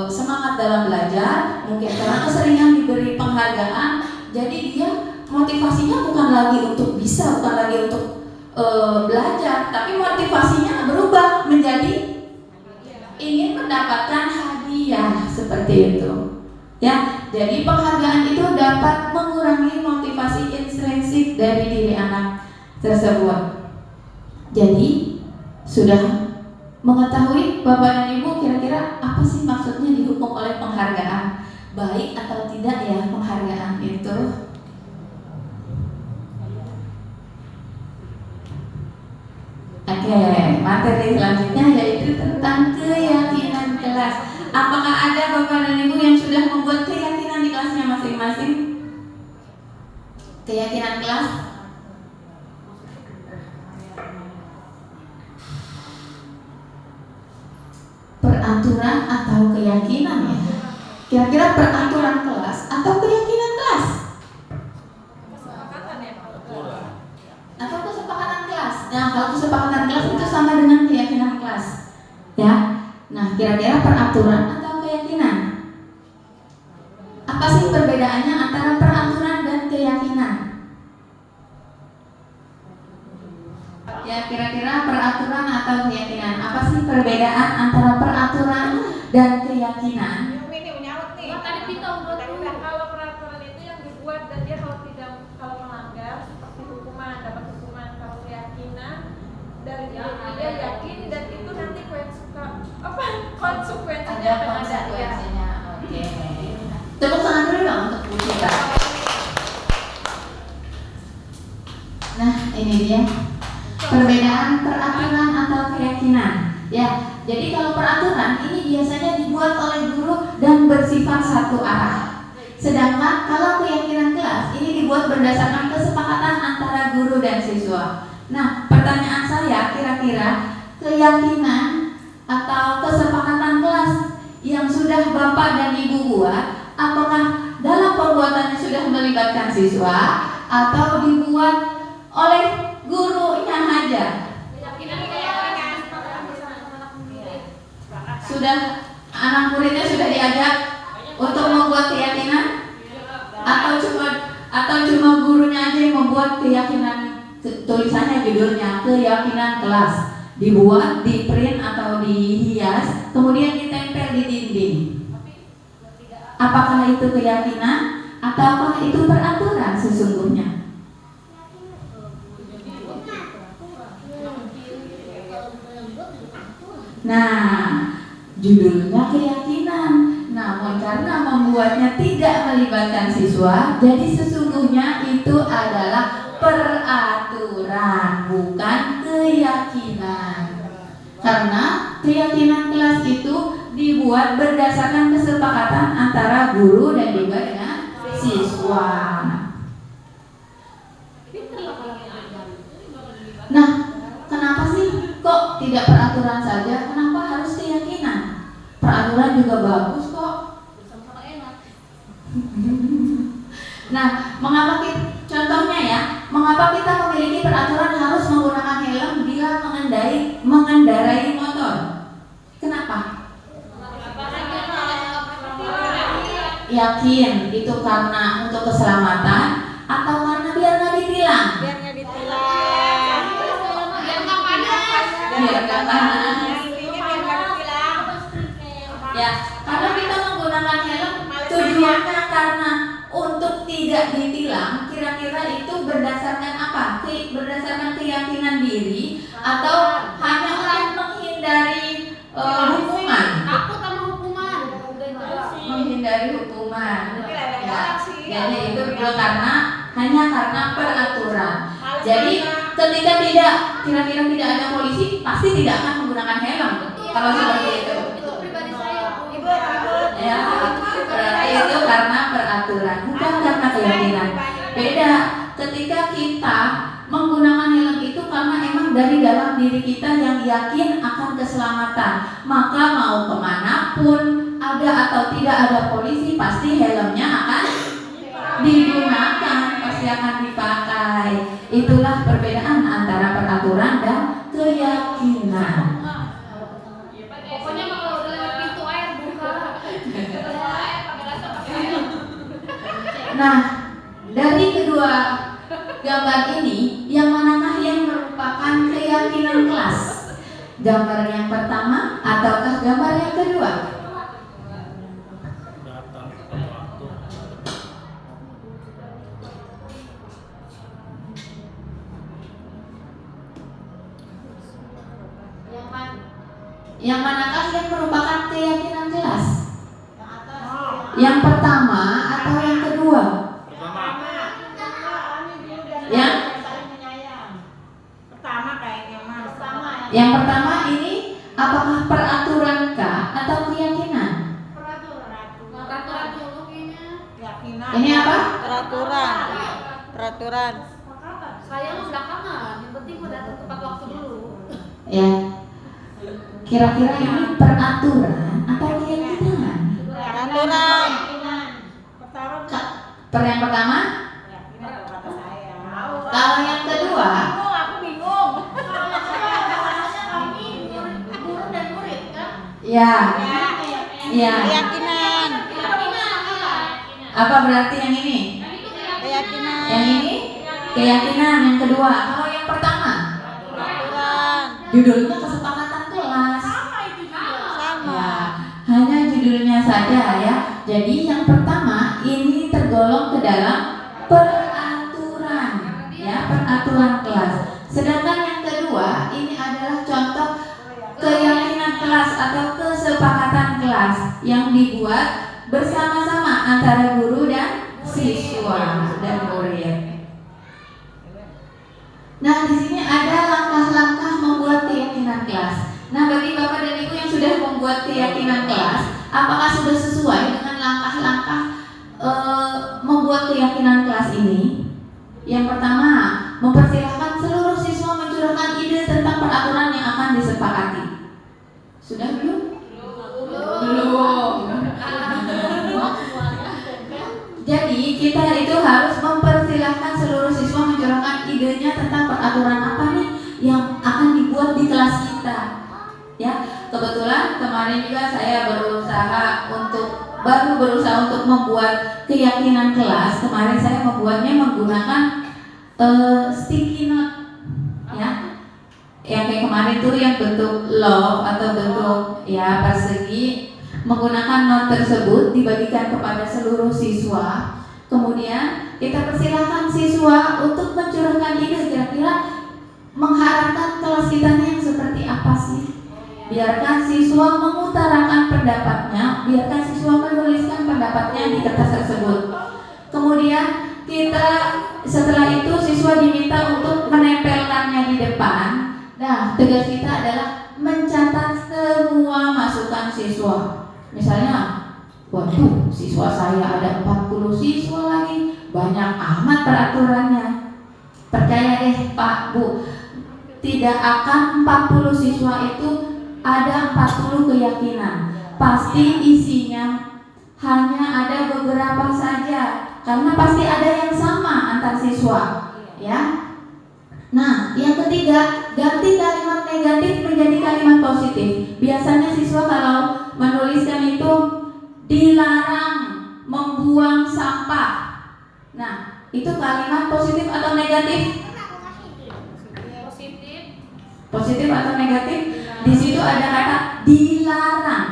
semangat dalam belajar, mungkin karena keseringan diberi penghargaan, jadi dia motivasinya bukan lagi untuk bisa, bukan lagi untuk belajar, tapi motivasinya berubah menjadi ingin mendapatkan hadiah, seperti itu. Ya, jadi penghargaan itu dapat mengurangi motivasi intrinsik dari diri anak tersebut. Jadi sudah mengetahui Bapak dan Ibu kira-kira apa sih maksudnya dihukum oleh penghargaan? Baik atau tidak ya penghargaan itu? Oke, materi selanjutnya yaitu tentang keyakinan kelas. Apakah ada Bapak dan Ibu yang sudah membuat keyakinan di kelasnya masing-masing? Keyakinan kelas? Peraturan atau keyakinan ya? Kira-kira peraturan kelas atau keyakinan kelas? Atau kesepakatan kelas? Nah, kalau kesepakatan kelas itu sama dengan keyakinan kelas, ya. Nah, kira-kira peraturan atau keyakinan? Apa sih perbedaannya antara peraturan dan keyakinan? Ya, kira-kira peraturan atau keyakinan? Apa sih perbedaan antara peraturan dan keyakinan? Kalau peraturan itu yang dibuat dan dia kalau melanggar seperti hukuman, dapat hukuman. Kalau keyakinan dari dia yakin dan itu nanti konsekuensinya Ada konsekuensinya. Oke. Tepuk tangan dulu dong untuk Bu Citra. Nah, ini dia perbedaan peraturan atau keyakinan. Ya, jadi kalau peraturan ini biasanya dibuat oleh guru dan bersifat satu arah. Sedangkan kalau keyakinan kelas ini dibuat berdasarkan kesepakatan antara guru dan siswa. Nah, pertanyaan saya kira-kira keyakinan atau kesepakatan kelas yang sudah Bapak dan Ibu buat, apakah dalam pembuatannya sudah melibatkan siswa atau dibuat oleh gurunya aja? Sudah anak muridnya sudah diajak untuk membuat keyakinan atau cuma gurunya aja yang membuat keyakinan, tulisannya judulnya keyakinan kelas, dibuat, di print atau dihias, kemudian ditempel di dinding. Apakah itu keyakinan ataukah itu peraturan sesungguhnya? Nah, judulnya keyakinan, namun karena membuatnya tidak melibatkan siswa, jadi sesungguhnya itu adalah peraturan, bukan keyakinan. Karena keyakinan kelas itu dibuat berdasarkan kesepakatan antara guru dan juga dengan siswa. Nah, kenapa sih kok tidak peraturan saja? Kenapa harus keyakinan? Peraturan juga bagus kok. Nah, mengapa kita memiliki peraturan harus menggunakan helm bila mengendarai motor. Kenapa? Yakin itu karena untuk keselamatan atau karena biar nggak ditilang? Biar nggak ditilang. Biar nggak panas. Ya, kalau kita menggunakan helm tujuannya karena untuk tidak ditilang. Kira-kira itu berdasarkan apa? Berdasarkan keyakinan diri atau hanya untuk menghindari hukuman? Takut sama hukuman. Menghindari hukuman. Ya, jadi itu karena hanya karena peraturan. Jadi ketika kira-kira tidak ada polisi, pasti tidak akan menggunakan helm. Kalau seperti itu. Itu pribadi saya. Ya, berarti itu karena peraturan, bukan karena keyakinan. Beda ketika kita menggunakan helm itu karena emang dari dalam diri kita yang yakin akan keselamatan. Maka mau kemanapun, ada atau tidak ada polisi, pasti helmnya akan digunakan, pasti akan dipakai. Itulah perbedaan antara peraturan dan keyakinan. Pokoknya kalau udah lewat pintu air buka. Nah, dari kedua gambar ini, yang manakah yang merupakan keyakinan kelas? Gambar yang pertama ataukah gambar yang kedua? Datang tepat waktu. Yang manakah yang merupakan keyakinan kelas? Yang pertama atau yang kedua? Pertama. Yang Pertama kayaknya mas. yang pertama ini apakah peraturan-kah atau keyakinan? Peraturan dulu kayaknya. Keyakinan. Ini apa? Peraturan. Saya mah belakangan. Yang penting mau datang tepat waktu dulu. Ya. Kira-kira ini peraturan atau keyakinan? Peraturan. Pertama. Yang pertama? Keyakinan kalau kata saya. Kalau yang kedua? Aku bingung. Kami guru dan murid kan? Ya. Ya. Keyakinan. Apa berarti yang ini? Keyakinan. Yang ini? Keyakinan. Yang kedua. Kalau yang pertama? Peraturan. Judulnya kesepakatan kelas. Sama. Ya, hanya judulnya saja ya. Jadi yang pertama ini tergolong ke dalam peraturan, ya, peraturan kelas. Sedangkan yang kedua ini adalah contoh keyakinan kelas atau kesepakatan kelas yang dibuat bersama-sama antara guru dan siswa dan murid. Nah, di sini ada langkah-langkah membuat keyakinan kelas. Nah, bagi Bapak dan Ibu yang sudah membuat keyakinan kelas, apakah sudah sesuai dengan langkah-langkah membuat keyakinan kelas ini? Yang pertama, mempersilahkan seluruh siswa mencurahkan ide tentang peraturan yang akan disepakati. Sudah belum? Belum. Jadi kita itu harus mempersilahkan seluruh siswa mencurahkan idenya tentang peraturan apa nih yang akan dibuat di kelas kita. Ya, kebetulan kemarin juga saya baru berusaha untuk membuat keyakinan kelas. Kemarin saya membuatnya menggunakan sticky note, ya. Yang kayak kemarin tuh yang bentuk love atau bentuk ya persegi. Menggunakan not tersebut dibagikan kepada seluruh siswa. Kemudian kita persilahkan siswa untuk mencurahkan ide, kira-kira mengharapkan kelas kita yang seperti apa sih. Biarkan siswa mengutarakan pendapatnya, biarkan siswa menuliskan pendapatnya di kertas tersebut. Kemudian kita setelah itu siswa diminta untuk menempelkannya di depan. Nah, tugas kita adalah mencatat semua masukan siswa. Misalnya, waduh, siswa saya ada 40 siswa lagi, banyak amat peraturannya. Percaya deh Pak, Bu, tidak akan 40 siswa itu ada 40 keyakinan. Pasti isinya hanya ada beberapa saja, karena pasti ada yang sama antar siswa, ya. Nah, yang ketiga, ganti kalimat negatif menjadi kalimat positif. Biasanya siswa kalau menuliskan itu dilarang membuang sampah. Nah, itu kalimat positif atau negatif? Positif. Positif atau negatif? Di situ ada kata dilarang.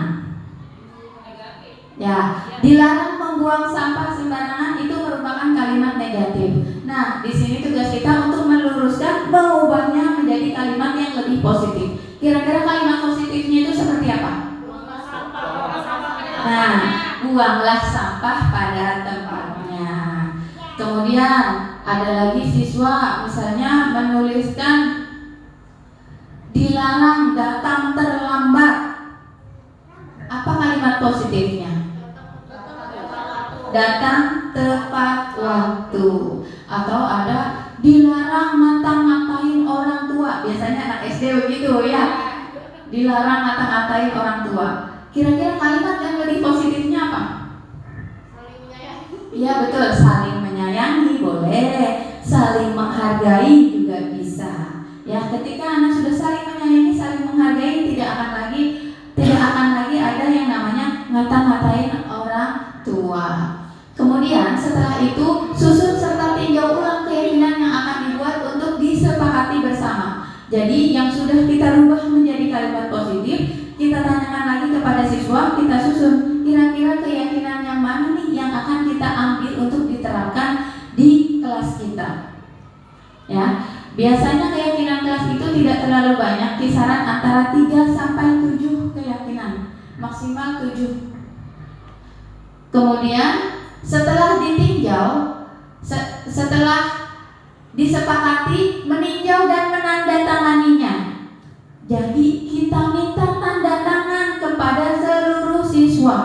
Ya, dilarang membuang sampah sembarangan itu merupakan kalimat negatif. Nah, di sini tugas kita untuk meluruskan, mengubahnya menjadi kalimat yang lebih positif. Kira-kira kalimat positifnya itu seperti apa? Nah, buanglah sampah pada tempatnya. Kemudian ada lagi siswa misalnya menuliskan dilarang datang terlambat. Apa kalimat positifnya? Datang tepat waktu. Atau ada dilarang ngata-ngatain orang tua. Biasanya anak SD begitu ya. Dilarang ngata-ngatain orang tua. Kira-kira kalimat yang lebih positifnya apa? Saling menyayangi. Iya betul, saling menyayangi boleh, saling menghargai juga bisa. Ya, ketika anak sudah saling menyayangi, saling menghargai, tidak akan lagi ada yang namanya ngata-ngatain orang tua. Kemudian setelah itu susun serta tinjau ulang keyakinan yang akan dibuat untuk disepakati bersama. Jadi yang sudah kita rubah menjadi kalimat positif, kita tanyakan lagi kepada siswa, kita susun kira-kira keyakinan yang mana nih yang akan kita ambil untuk diterapkan di kelas kita. Ya, biasanya keyakinan kelas itu tidak terlalu banyak, kisaran antara 3 sampai 7 keyakinan, maksimal 7. Kemudian setelah ditinjau, setelah disepakati, meninjau dan menandatanganinya. Jadi kita minta tanda tangan kepada seluruh siswa.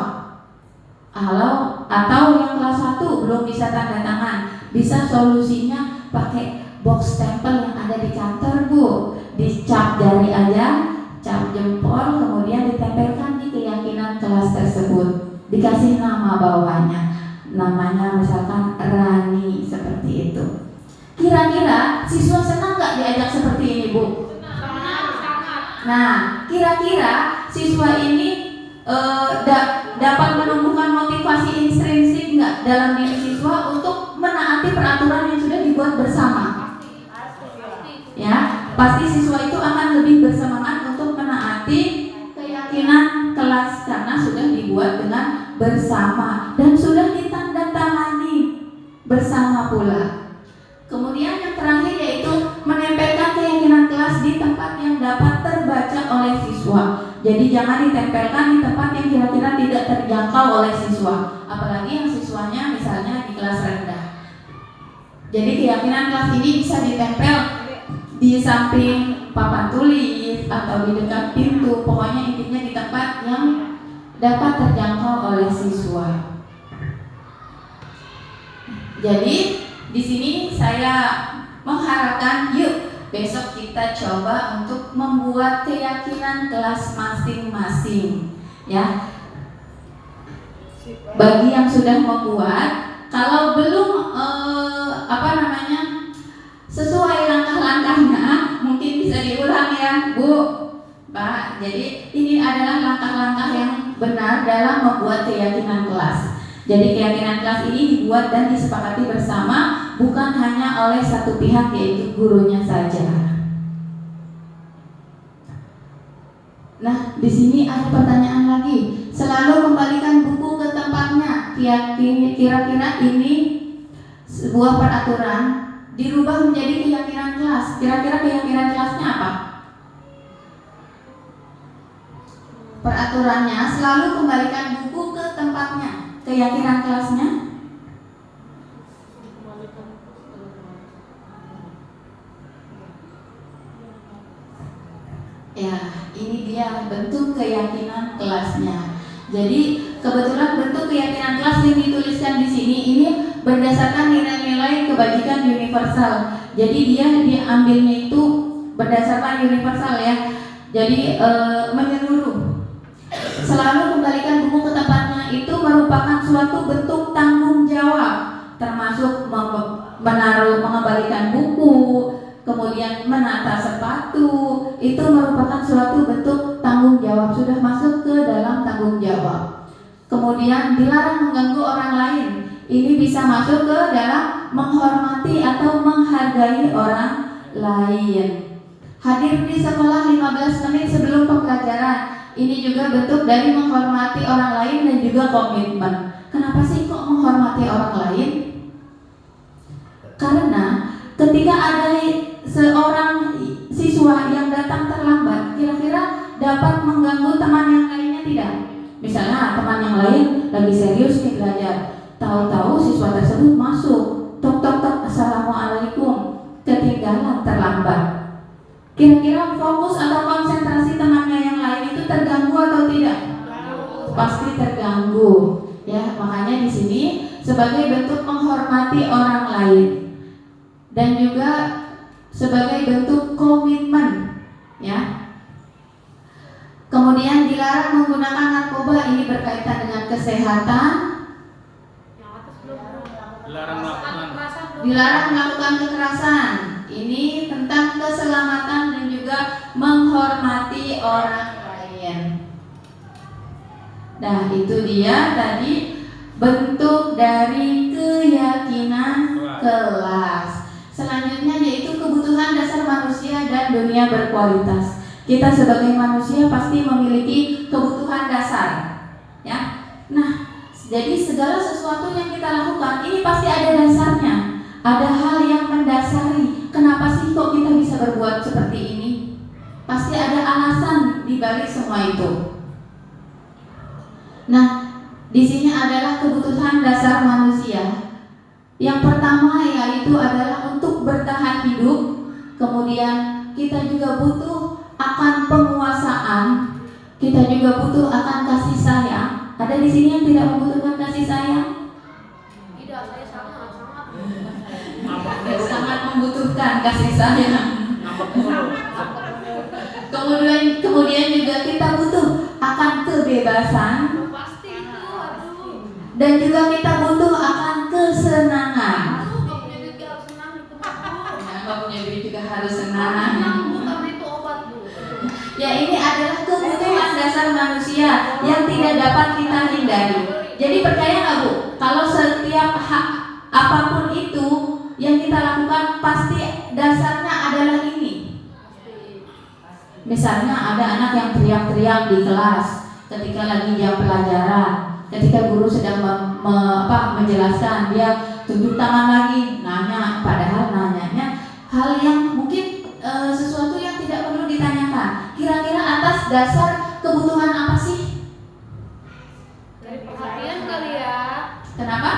Atau yang kelas 1 belum bisa tanda tangan, bisa solusinya pakai box stempel yang ada di kantor, Bu. Dicap jari aja, cap jempol, kemudian ditempelkan di keyakinan kelas tersebut. Dikasih nama bawahnya. Namanya misalkan Rani, seperti itu. Kira-kira siswa senang nggak diajak seperti ini, Bu? Nah, kira-kira siswa ini dapat menumbuhkan motivasi intrinsik nggak dalam diri siswa untuk menaati peraturan yang sudah dibuat bersama? Ya, pasti siswa itu akan lebih bersemangat untuk menaati keyakinan kelas karena sudah dibuat dengan bersama dan sudah ditandatangani bersama pula. Kemudian yang terakhir yaitu menempelkan keyakinan kelas di tempat yang dapat terbaca oleh siswa. Jadi jangan ditempelkan di tempat yang kira-kira tidak terjangkau oleh siswa, apalagi yang siswanya misalnya di kelas rendah. Jadi keyakinan kelas ini bisa ditempel di samping papan tulis atau di dekat pintu, pokoknya intinya di tempat yang dapat terjangkau oleh siswa. Jadi di sini saya mengharapkan yuk besok kita coba untuk membuat keyakinan kelas masing-masing, ya. Bagi yang sudah membuat, kalau belum sesuai langkah-langkahnya, mungkin bisa diulang ya, Bu, Pak. Jadi ini adalah langkah-langkah yang benar dalam membuat keyakinan kelas. Jadi keyakinan kelas ini dibuat dan disepakati bersama, bukan hanya oleh satu pihak yaitu gurunya saja. Nah, di sini ada pertanyaan lagi. Selalu kembalikan buku ke tempatnya. Kira-kira ini sebuah peraturan dirubah menjadi keyakinan kelas. Kira-kira keyakinan kelasnya apa? Peraturannya selalu kembalikan buku ke tempatnya. Keyakinan kelasnya? Ya, ini dia bentuk keyakinan kelasnya. Jadi kebetulan bentuk keyakinan kelas yang dituliskan di sini ini berdasarkan nilai-nilai kebajikan universal. Jadi dia diambilnya itu berdasarkan universal ya. Jadi menyeluruh. Selalu kembalikan buku ke tempatnya itu merupakan suatu bentuk tanggung jawab, termasuk mengembalikan buku, kemudian menata sepatu, itu merupakan suatu bentuk tanggung jawab, sudah masuk ke dalam tanggung jawab. Kemudian dilarang mengganggu orang lain, ini bisa masuk ke dalam menghormati atau menghargai orang lain. Hadir di sekolah 15 menit sebelum pembelajaran, ini juga bentuk dari menghormati orang lain dan juga komitmen. Kenapa sih kok menghormati orang lain? Karena ketika ada seorang siswa yang datang terlambat, kira-kira dapat mengganggu teman yang lainnya tidak? Misalnya teman yang lain lagi serius nih belajar, tahu-tahu siswa tersebut masuk, tok tok tok, assalamualaikum, ketinggalan terlambat. Kira-kira fokus atau konsentrasi temannya yang lain itu terganggu atau tidak? Pasti terganggu. Ya, makanya di sini sebagai bentuk menghormati orang lain dan juga sebagai bentuk komitmen, ya. Kemudian dilarang menggunakan narkoba, ini berkaitan dengan kesehatan. Dilarang melakukan kekerasan, ini tentang keselamatan dan juga menghormati orang lain. Nah, itu dia tadi bentuk dari keyakinan kelas. Selanjutnya yaitu kebutuhan dasar manusia dan dunia berkualitas. Kita sebagai manusia pasti memiliki kebutuhan dasar, ya. Nah, jadi segala sesuatu yang kita lakukan ini pasti ada dasarnya. Ada hal yang mendasari. Kenapa sih kok kita bisa berbuat seperti ini? Pasti ada alasan di balik semua itu. Nah, di sini adalah kebutuhan dasar manusia. Yang pertama yaitu adalah untuk bertahan hidup. Kemudian kita juga butuh akan penguasaan, kita juga butuh akan kasih sayang. Ada di sini yang tidak membutuhkan kasih sayang? Tidak, saya sangat. Sangat membutuhkan kasih sayang. Kemudian juga kita butuh akan kebebasan. Pasti itu, aduh. Dan juga kita butuh akan kesenangan. Aduh, gak punya duit gak harus senang gitu, Bu. Nggak punya duit juga harus senang. Senang, Bu, karena itu obat, Bu. Ya, ini adalah kebutuhan dasar manusia yang tidak dapat kita hindari. Jadi percaya nggak, Bu? Kalau setiap apapun itu yang kita lakukan pasti dasarnya adalah ini. Misalnya ada anak yang teriak-teriak di kelas ketika lagi jam pelajaran, ketika guru sedang menjelaskan, dia tunjuk tangan lagi, nanya, padahal nanyanya hal yang mungkin sesuatu yang tidak perlu ditanyakan. Kira-kira atas dasar kebutuhan apa sih? Dari perhatian kali ya. Kenapa?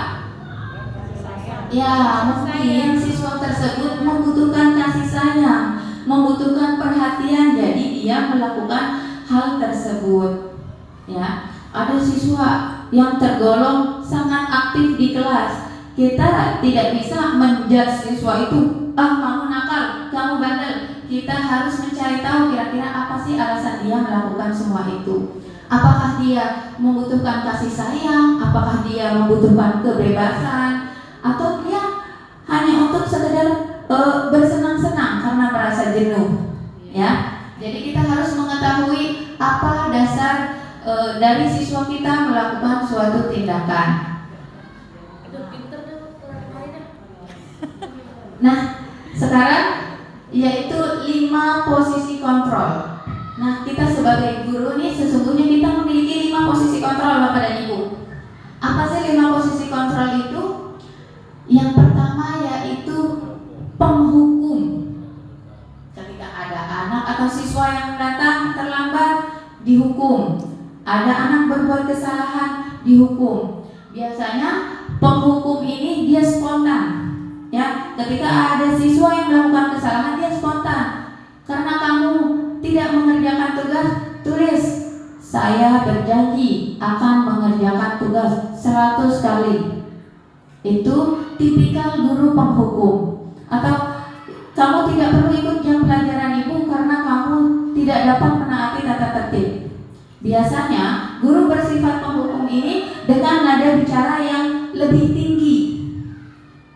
Ya, mungkin siswa tersebut membutuhkan kasih sayang, membutuhkan perhatian, jadi dia melakukan hal tersebut. Ya, ada siswa yang tergolong sangat aktif di kelas. Kita tidak bisa menjudge siswa itu, kamu nakal, kamu bandel. Kita harus mencari tahu kira-kira apa sih alasan dia melakukan semua itu. Apakah dia membutuhkan kasih sayang, apakah dia membutuhkan kebebasan, atau dia hanya untuk sekedar bersenang-senang karena merasa jenuh, ya. Jadi kita harus mengetahui apa dasar dari siswa kita melakukan suatu tindakan. Aduh, pinter deh, kemarin deh. Nah, sekarang yaitu 5 posisi kontrol. Nah, kita sebagai guru nih sesungguhnya kita memiliki 5 posisi kontrol, Bapak dan Ibu. Apa sih 5 posisi kontrol itu? Yang pertama yaitu penghukum. Ketika ada anak atau siswa yang datang terlambat, dihukum. Ada anak berbuat kesalahan, dihukum. Biasanya penghukum ini dia spontan. Ya, ketika ada siswa yang melakukan kesalahan, dia spontan. Karena kamu tidak mengerjakan tugas, tulis, saya berjanji akan mengerjakan tugas 100 kali. Itu tipikal guru penghukum. Atau kamu tidak perlu ikut jam pelajaran ibu karena kamu tidak dapat menaati tata tertib. Biasanya guru bersifat penghukum ini dengan nada bicara yang lebih tinggi.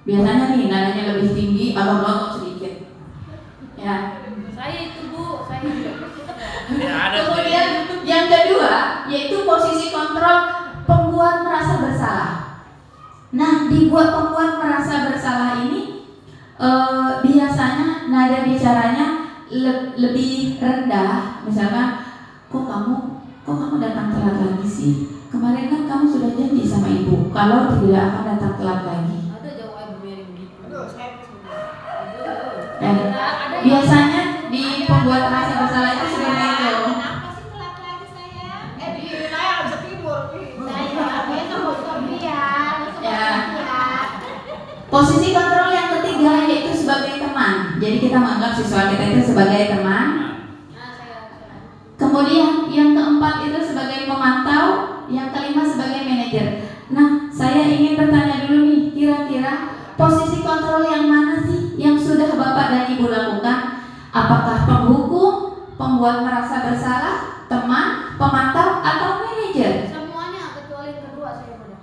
Biasanya nih nadanya lebih tinggi, agak melotot sedikit. dibuat pembuat merasa bersalah ini biasanya nada bicaranya lebih rendah. Misalkan, kok kamu datang telat lagi sih? Kemarin kan kamu sudah janji sama ibu kalau tidak akan datang telat lagi. Ada jawaban berbeda begitu. Dan biasanya di pembuat merasa bersalah itu seperti itu. Kenapa sih telat lagi sayang? Saya bisa tidur. Saya biasa mau sobian. Ya. Posisi kontrol yang ketiga yaitu sebagai teman. Jadi kita menganggap siswa kita itu sebagai teman. Kemudian yang keempat itu sebagai pemantau, yang kelima sebagai manajer. Nah, saya ingin bertanya dulu nih, kira-kira posisi kontrol yang mana sih yang sudah Bapak dan Ibu lakukan? Apakah penghukum, pembuat merasa bersalah, teman, pemantau, atau manajer? Semuanya kecuali kedua saya udah.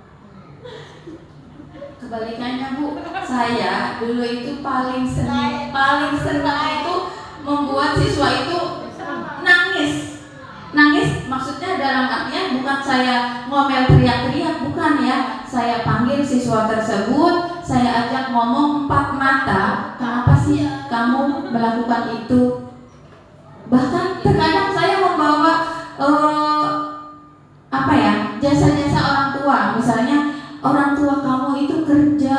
Kebalikannya Bu, saya dulu itu paling senang itu membuat siswa itu nangis maksudnya dalam artian bukan saya ngomel teriak-teriak, bukan ya. Saya panggil siswa tersebut, saya ajak ngomong empat mata, kenapa sih kamu melakukan itu? Bahkan terkadang saya membawa jasa-jasa orang tua. Misalnya, orang tua kamu itu kerja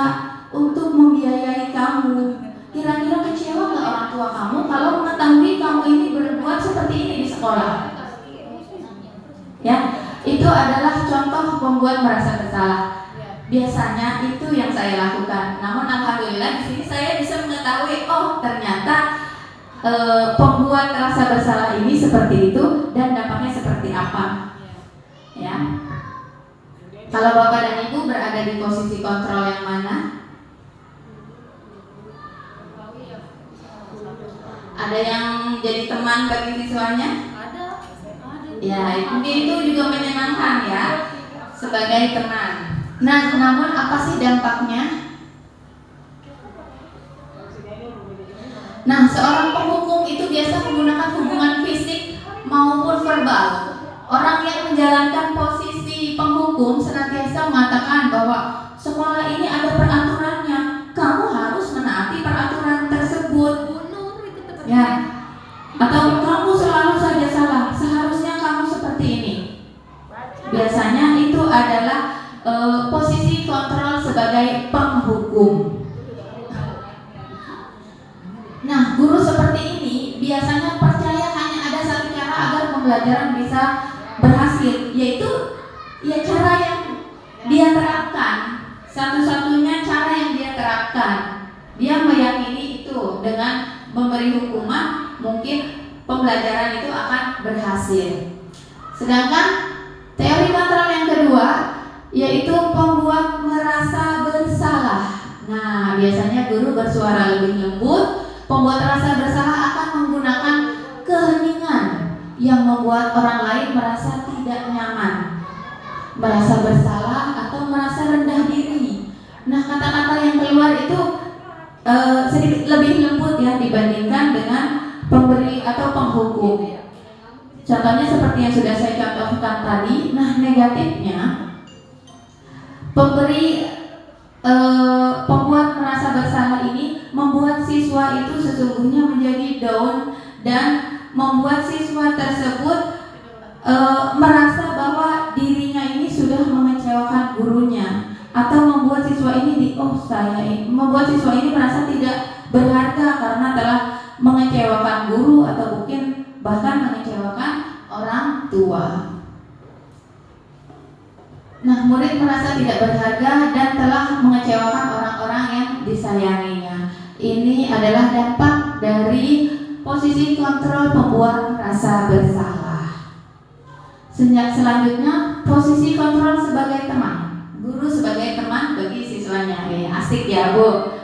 untuk membiayai kamu. Kira-kira kecewa nggak orang tua kamu kalau mengetahui kamu ini berbuat seperti ini di sekolah? Ya, itu adalah contoh pembuat merasa bersalah. Biasanya itu yang saya lakukan. Namun alhamdulillah di sini saya bisa mengetahui, oh ternyata pembuat rasa bersalah ini seperti itu dan dampaknya seperti apa. Ya. Kalau Bapak dan Ibu berada di posisi kontrol yang mana? Ada yang jadi teman bagi siswanya? Ya, mungkin itu juga menyenangkan ya sebagai teman. Nah, namun apa sih dampaknya? Nah, seorang penghukum itu biasa menggunakan hubungan fisik maupun verbal. Orang yang menjalankan posisi penghukum senantiasa mengatakan bahwa sekolah ini ada peraturannya, kamu harus menaati peraturan tersebut. Ya, atau kamu selalu saja salah, seharusnya kamu seperti ini. Biasanya itu adalah posisi kontrol sebagai penghukum. Nah, guru seperti ini biasanya percaya hanya ada satu cara agar pembelajaran bisa berhasil, yaitu ya cara yang dia terapkan. Satu-satunya cara yang dia terapkan. Dia meyakini itu dengan memberi hukuman mungkin pembelajaran itu akan berhasil. Sedangkan teori kontrol yang kedua yaitu pembuat merasa bersalah. Nah, biasanya guru bersuara lebih lembut. Pembuat rasa bersalah akan menggunakan keheningan yang membuat orang lain merasa tidak nyaman, merasa bersalah atau merasa rendah diri. Nah, kata-kata yang keluar itu sedikit lebih lembut ya dibandingkan dengan pemberi atau penghukum. Contohnya seperti yang sudah saya contohkan tadi. Nah, negatifnya pembuat merasa bersalah ini membuat siswa itu sesungguhnya menjadi down dan membuat siswa tersebut merasa bahwa dirinya ini sudah mengecewakan gurunya, atau membuat siswa ini membuat siswa ini merasa tidak berharga karena telah mengecewakan guru atau mungkin bahkan mengecewakan orang tua. Nah, murid merasa tidak berharga dan telah mengecewakan orang-orang yang disayanginya. Ini adalah dampak dari posisi kontrol pembuat rasa bersalah. Selanjutnya, posisi kontrol sebagai teman. Guru sebagai teman bagi siswanya. Asik ya, Bu.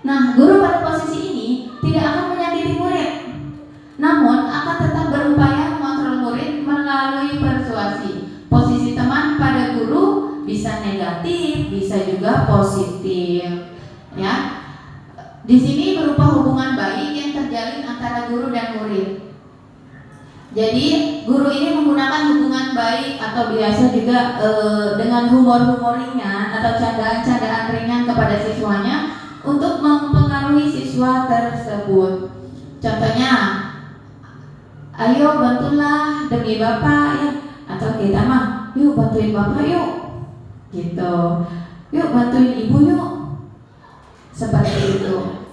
Nah, guru pada posisi ini tidak akan menyakiti murid, namun akan tetap berupaya mengontrol murid melalui persuasi. Posisi teman pada guru bisa negatif, bisa juga positif. Ya. Di sini berupa hubungan baik yang terjalin antara guru dan murid. Jadi guru ini menggunakan hubungan baik atau biasa juga dengan humor-humor ringan atau candaan-candaan ringan kepada siswanya untuk mempengaruhi siswa tersebut. Contohnya, ayo bantulah demi Bapak ya, atau kita mah, yuk bantuin Bapak yuk, gitu. Yuk bantuin Ibu yuk, seperti itu.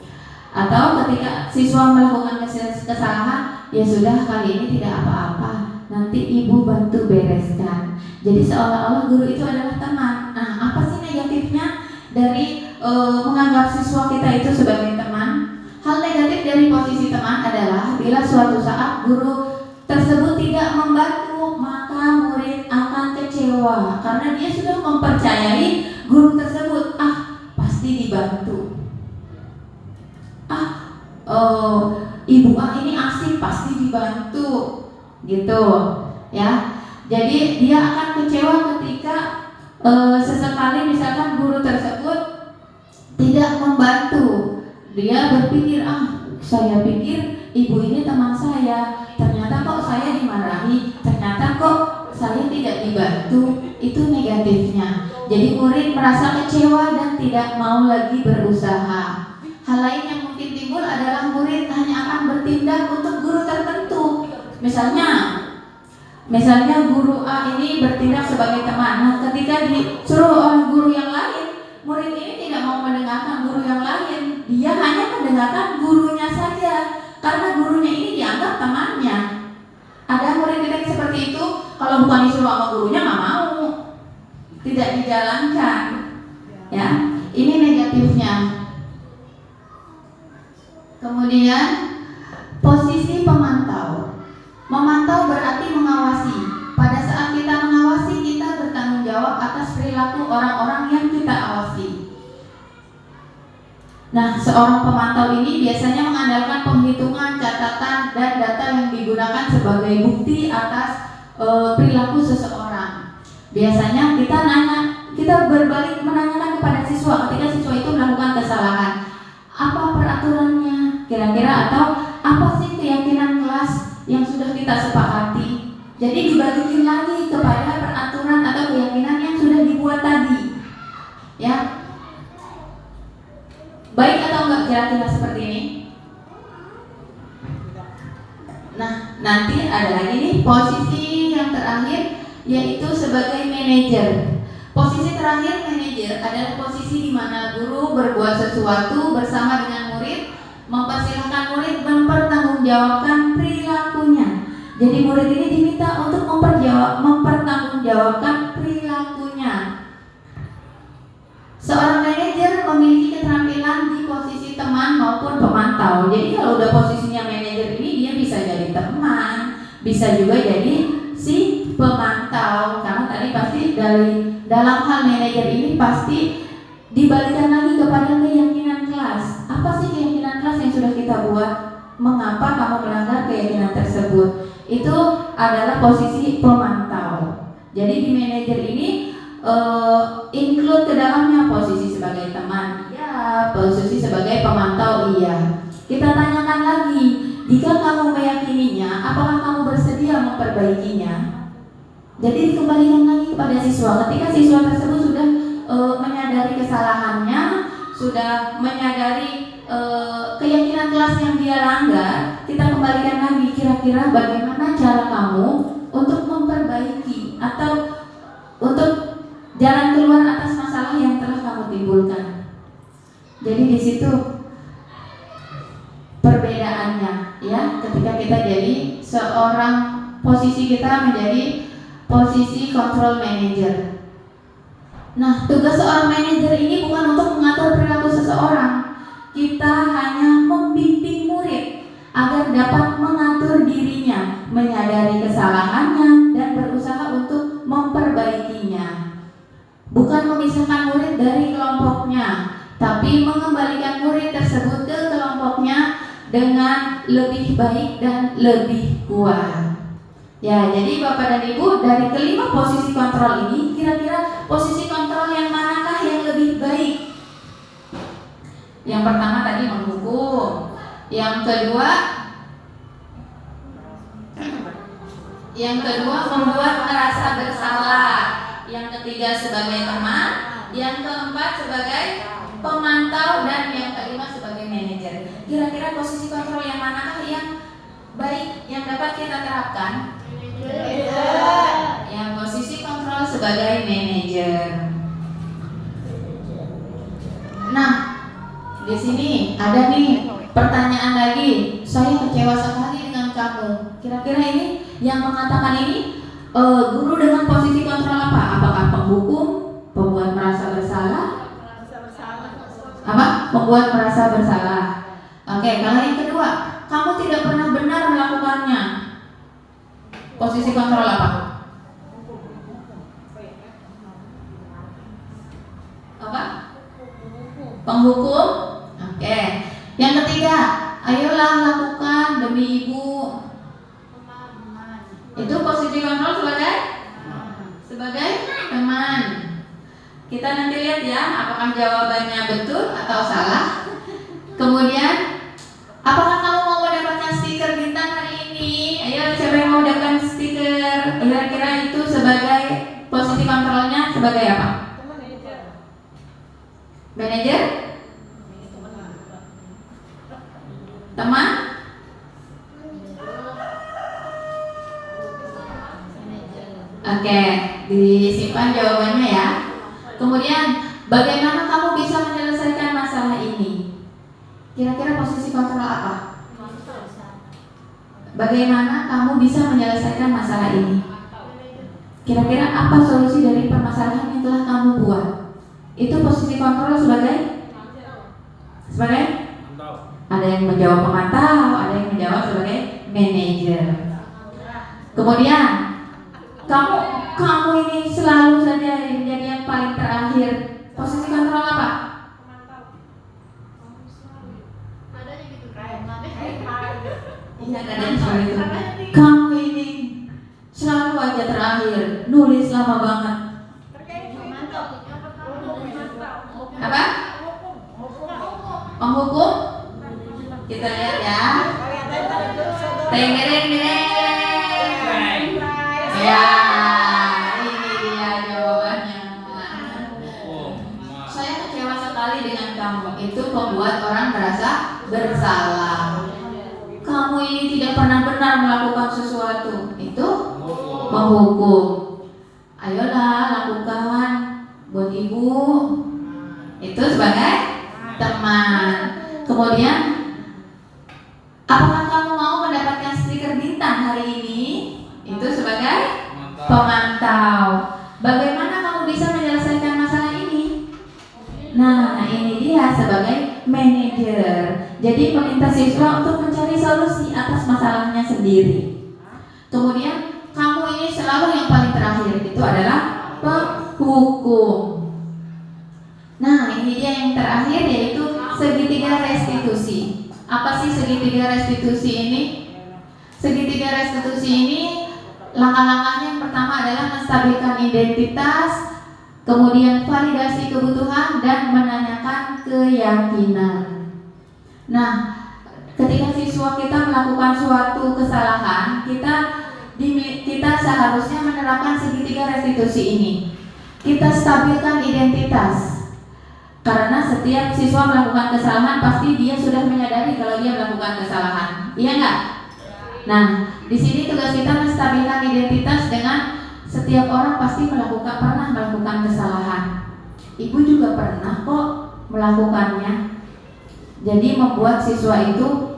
Atau ketika siswa melakukan kesalahan, ya sudah kali ini tidak apa-apa, nanti Ibu bantu bereskan. Jadi seolah-olah guru itu adalah teman. Nah, apa sih negatifnya dari menganggap siswa kita itu sebagai teman? Hal negatif dari posisi teman adalah bila suatu saat guru tersebut tidak membantu, maka murid akan kecewa karena dia sudah mempercayai guru tersebut. Pasti dibantu. Ibu ini asik, pasti dibantu, gitu ya. Jadi dia akan kecewa ketika sesekali misalkan guru tersebut tidak membantu. Dia berpikir, saya pikir ibu ini teman saya, ternyata kok saya dimarahi, ternyata kok saya tidak dibantu. Itu negatifnya. Jadi murid merasa kecewa dan tidak mau lagi berusaha. Hal lain yang mungkin timbul adalah murid hanya akan bertindak untuk guru tertentu. Misalnya guru A ini bertindak sebagai teman. Nah, ketika disuruh oleh guru yang lain, murid ini tidak mau mendengarkan guru yang lain. Dia hanya mendengarkan gurunya saja karena gurunya ini dianggap temannya. Ada murid yang seperti itu, kalau bukan disuruh sama gurunya nggak mau, tidak dijalankan. Ya, ini negatifnya. Kemudian posisi pemantau. Memantau berarti mengawasi. Pada saat kita mengawasi, kita bertanggung jawab atas perilaku orang-orang yang kita awasi. Nah, seorang pemantau ini biasanya mengandalkan penghitungan, catatan, dan data yang digunakan sebagai bukti atas perilaku seseorang. Biasanya kita berbalik menanyakan kepada siswa ketika siswa itu melakukan kesalahan. Apa peraturannya kira-kira, atau apa sih keyakinan kelas yang sudah kita sepakati. Jadi dibalikin lagi kepada peraturan atau keyakinan yang sudah dibuat tadi. Ya. Baik atau enggak kira-kira seperti ini? Nah, nanti ada lagi nih posisi yang terakhir, yaitu sebagai manajer. Posisi terakhir manajer adalah posisi di mana guru berbuat sesuatu bersama dengan murid, mempersilahkan murid mempertanggungjawabkan perilakunya. Jadi murid ini diminta untuk mempertanggungjawabkan perilakunya. Seorang manajer memiliki keterampilan di posisi teman maupun pemantau. Jadi kalau udah posisinya manajer ini, dia bisa jadi teman, bisa juga jadi si pemantau. Karena tadi pasti dalam hal manajer ini pasti dibalikan lagi kepada keyakinan kelas. Apa sih keyakinan kelas yang sudah kita buat? Mengapa kamu melanggar keyakinan tersebut? Itu adalah posisi pemantau. Jadi di manajer ini include ke dalamnya posisi sebagai teman, iya, posisi sebagai pemantau, iya. Kita tanyakan lagi, jika kamu meyakininya, apakah kamu bersedia memperbaikinya? Jadi dikembalikan lagi kepada siswa. Ketika siswa tersebut sudah menyadari kesalahannya, sudah menyadari keyakinan kelas yang dia langgar, kita kembalikan lagi, kira-kira bagaimana cara kamu untuk memperbaiki atau untuk jalan keluar atas masalah yang telah kamu timbulkan. Jadi di situ perbedaannya, ya, ketika kita jadi seorang, posisi kita menjadi posisi control manager. Nah, tugas seorang manajer ini bukan untuk mengatur perilaku seseorang. Kita hanya membimbing murid agar dapat mengatur dirinya, menyadari kesalahannya, dan berusaha untuk memperbaikinya. Bukan memisahkan murid dari kelompoknya, tapi mengembalikan murid tersebut ke kelompoknya dengan lebih baik dan lebih kuat. Ya, jadi Bapak dan Ibu, dari kelima posisi kontrol ini, kira-kira posisi kontrol yang manakah yang lebih baik? Yang pertama tadi menghukum, yang kedua membuat merasa bersalah, yang ketiga sebagai teman, yang keempat sebagai pemantau, dan yang kelima sebagai manajer. Kira-kira posisi kontrol yang manakah yang baik yang dapat kita terapkan? Yang posisi kontrol sebagai manajer. Nah, di sini ada nih pertanyaan lagi. Saya kecewa sekali dengan kamu. Kira-kira ini yang mengatakan ini guru dengan posisi kontrol apa? Apakah penghukum, pembuat merasa bersalah? Apa? Membuat merasa bersalah. Oke, kalau yang kedua, kamu tidak pernah benar melakukannya. Posisi kontrol apa? Apa? Penghukum. Oke. Yang ketiga, ayolah lakukan demi ibu. Itu posisi kontrol sebagai teman. Kita nanti lihat ya, apakah jawabannya betul atau salah. Kemudian, apakah kamu mau mendapatkan stiker bintang hari ini? Ayo, siapa yang mau mendapatkan stiker? Kira-kira itu sebagai posisi kontrolnya sebagai apa? Manajer? Teman? Oke, disimpan jawabannya ya. Kemudian, bagaimana kamu bisa menyelesaikan masalah ini? Kira-kira posisi kontrol apa? Bagaimana kamu bisa menyelesaikan masalah ini? Kira-kira apa solusi dari permasalahan yang telah kamu buat? Itu posisi kontrol sebagai ada yang menjawab pemantau, ada yang menjawab sebagai manajer. Kemudian kamu ini selalu saja menjadi yang paling terakhir. Posisi kontrol apa? Iya, kadang seperti itu. Kamu ini selalu aja terakhir, nulis lama banget. Apa? Penghukum? Kita lihat ya. Teng-teng-teng. Ya, ini dia jawabannya. Saya kecewa sekali dengan kamu. Itu membuat orang merasa bersalah. Kamu ini tidak pernah benar melakukan sesuatu. Itu menghukum. Ayolah lakukan buat ibu. Itu sebagai teman. Kemudian, apakah kamu mau mendapatkan stiker bintang hari ini? Itu sebagai pemantau. Bagaimana kamu bisa menyelesaikan masalah ini? Nah, ini dia sebagai manajer. Jadi meminta siswa untuk mencari solusi atas masalahnya sendiri. Kemudian kamu ini selalu yang paling terakhir. Itu adalah penghukum. Nah, ini dia yang terakhir, yaitu segitiga restitusi. Apa sih segitiga restitusi ini? Segitiga restitusi ini langkah-langkahnya yang pertama adalah menstabilkan identitas, kemudian validasi kebutuhan, dan menanyakan keyakinan. Nah, ketika siswa kita melakukan suatu kesalahan, kita seharusnya menerapkan segitiga restitusi ini. Kita stabilkan identitas. Karena setiap siswa melakukan kesalahan, pasti dia sudah menyadari kalau dia melakukan kesalahan. Iya enggak? Nah, di sini tugas kita menstabilkan identitas dengan setiap orang pasti pernah melakukan kesalahan. Ibu juga pernah kok melakukannya. Jadi membuat siswa itu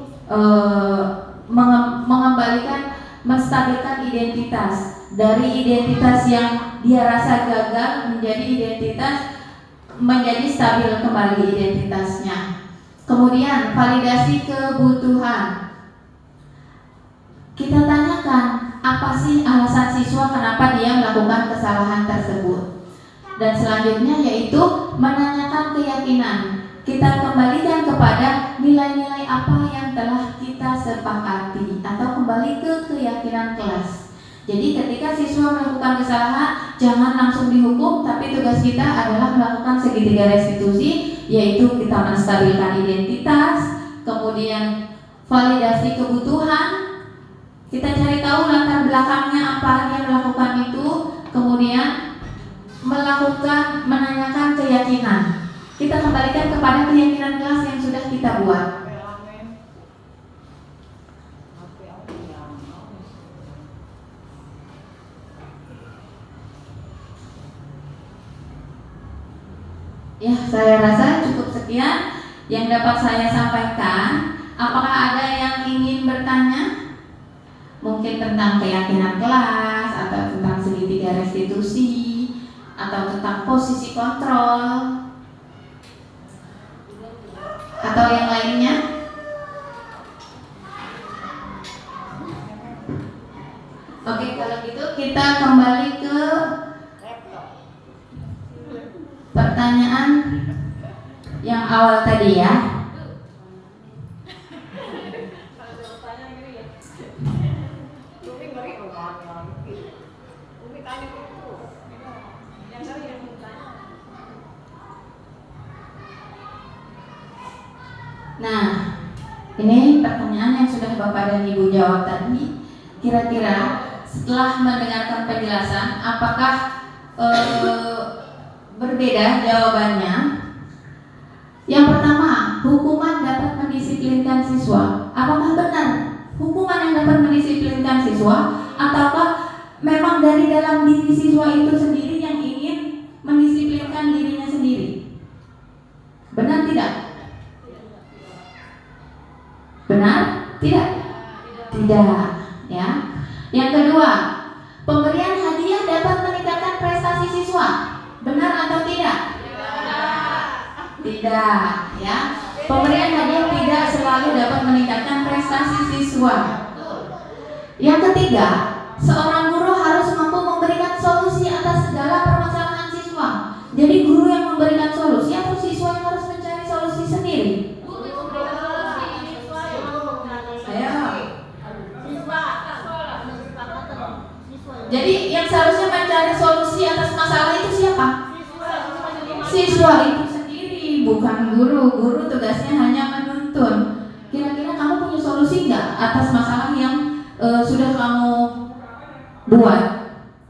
menstabilkan identitas dari identitas yang dia rasa gagal menjadi stabil kembali identitasnya. Kemudian validasi kebutuhan. Kita tanyakan apa sih alasan siswa kenapa dia melakukan kesalahan tersebut. Dan selanjutnya yaitu menanyakan keyakinan. Kita kembalikan kepada nilai-nilai apa yang telah kita sepakati atau kembali ke keyakinan kelas. Jadi ketika siswa melakukan kesalahan, jangan langsung dihukum, tapi tugas kita adalah melakukan segitiga restitusi, yaitu kita menstabilkan identitas, kemudian validasi kebutuhan, kita cari tahu latar belakangnya apa dia melakukan itu, kemudian menanyakan keyakinan. Kita kembali kembalikan kepada keyakinan kelas yang sudah kita buat. Ya, saya rasa cukup sekian yang dapat saya sampaikan. Apakah ada yang ingin bertanya? Mungkin tentang keyakinan kelas, atau tentang segitiga restitusi, atau tentang posisi kontrol, atau yang lainnya? Oke, kalau gitu kita kembali ke pertanyaan yang awal tadi ya. Nah, ini pertanyaan yang sudah Bapak dan Ibu jawab tadi. Kira-kira setelah mendengarkan penjelasan, apakah berbeda jawabannya? Yang pertama, hukuman dapat mendisiplinkan siswa. Apakah benar hukuman yang dapat mendisiplinkan siswa, ataukah memang dari dalam diri siswa itu sendiri yang ingin mendisiplinkan dirinya sendiri? Benar tidak? Benar? Tidak? Tidak, ya. Yang kedua, pemberian hadiah dapat meningkatkan prestasi siswa. Benar atau tidak? Tidak, ya. Pemberian hadiah tidak selalu dapat meningkatkan prestasi siswa. Yang ketiga, seorang guru harus mampu memberikan solusi atas segala permasalahan siswa. Jadi guru yang memberikan solusi atau siswa yang harus mencari solusi sendiri? Jadi yang seharusnya mencari solusi atas masalah itu siapa? Siswa itu sendiri, bukan guru. Guru tugasnya hanya menuntun. Kira-kira kamu punya solusi nggak atas masalah yang sudah kamu buat,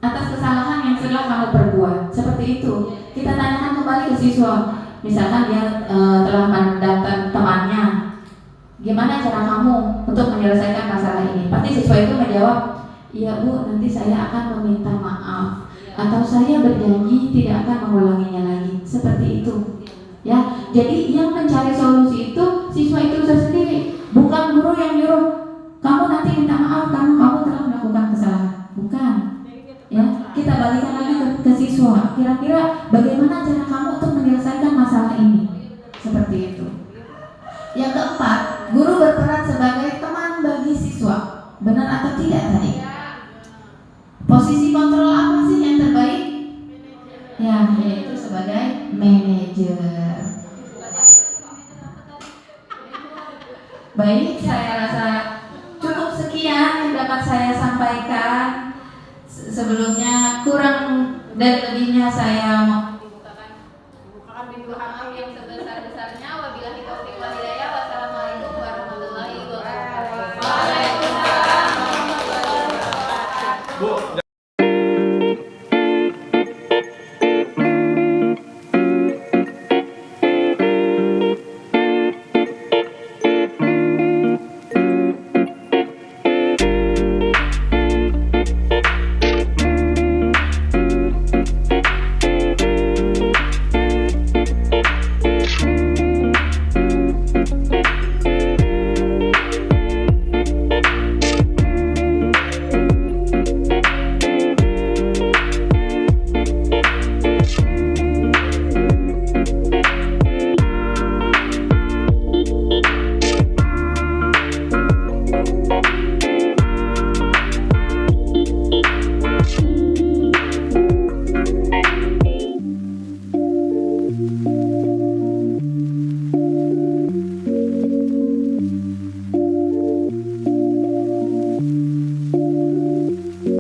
atas kesalahan yang sudah kamu perbuat? Seperti itu. Kita tanyakan kembali ke siswa. Misalkan dia telah mendaftar temannya, gimana cara kamu untuk menyelesaikan masalah ini? Pasti siswa itu menjawab, iya Bu, nanti saya akan meminta maaf, atau saya berjanji tidak akan mengulanginya lagi. Seperti itu, ya. Jadi yang mencari solusi itu siswa itu sendiri, bukan guru yang nyuruh kamu nanti minta maaf karena kamu telah melakukan kesalahan. Bukan, ya. Kita balikan lagi ke siswa. Kira-kira bagaimana cara kamu untuk menyelesaikan masalah ini? Seperti itu. Yang keempat, guru berperan sebagai teman bagi siswa. Benar atau tidak tadi? Posisi kontrol apa sih yang terbaik? Ya, yaitu sebagai manajer. Baik, saya rasa cukup sekian yang dapat saya sampaikan. Sebelumnya kurang dan lebihnya saya mau membukakan pintu hati yang sebesar-besarnya.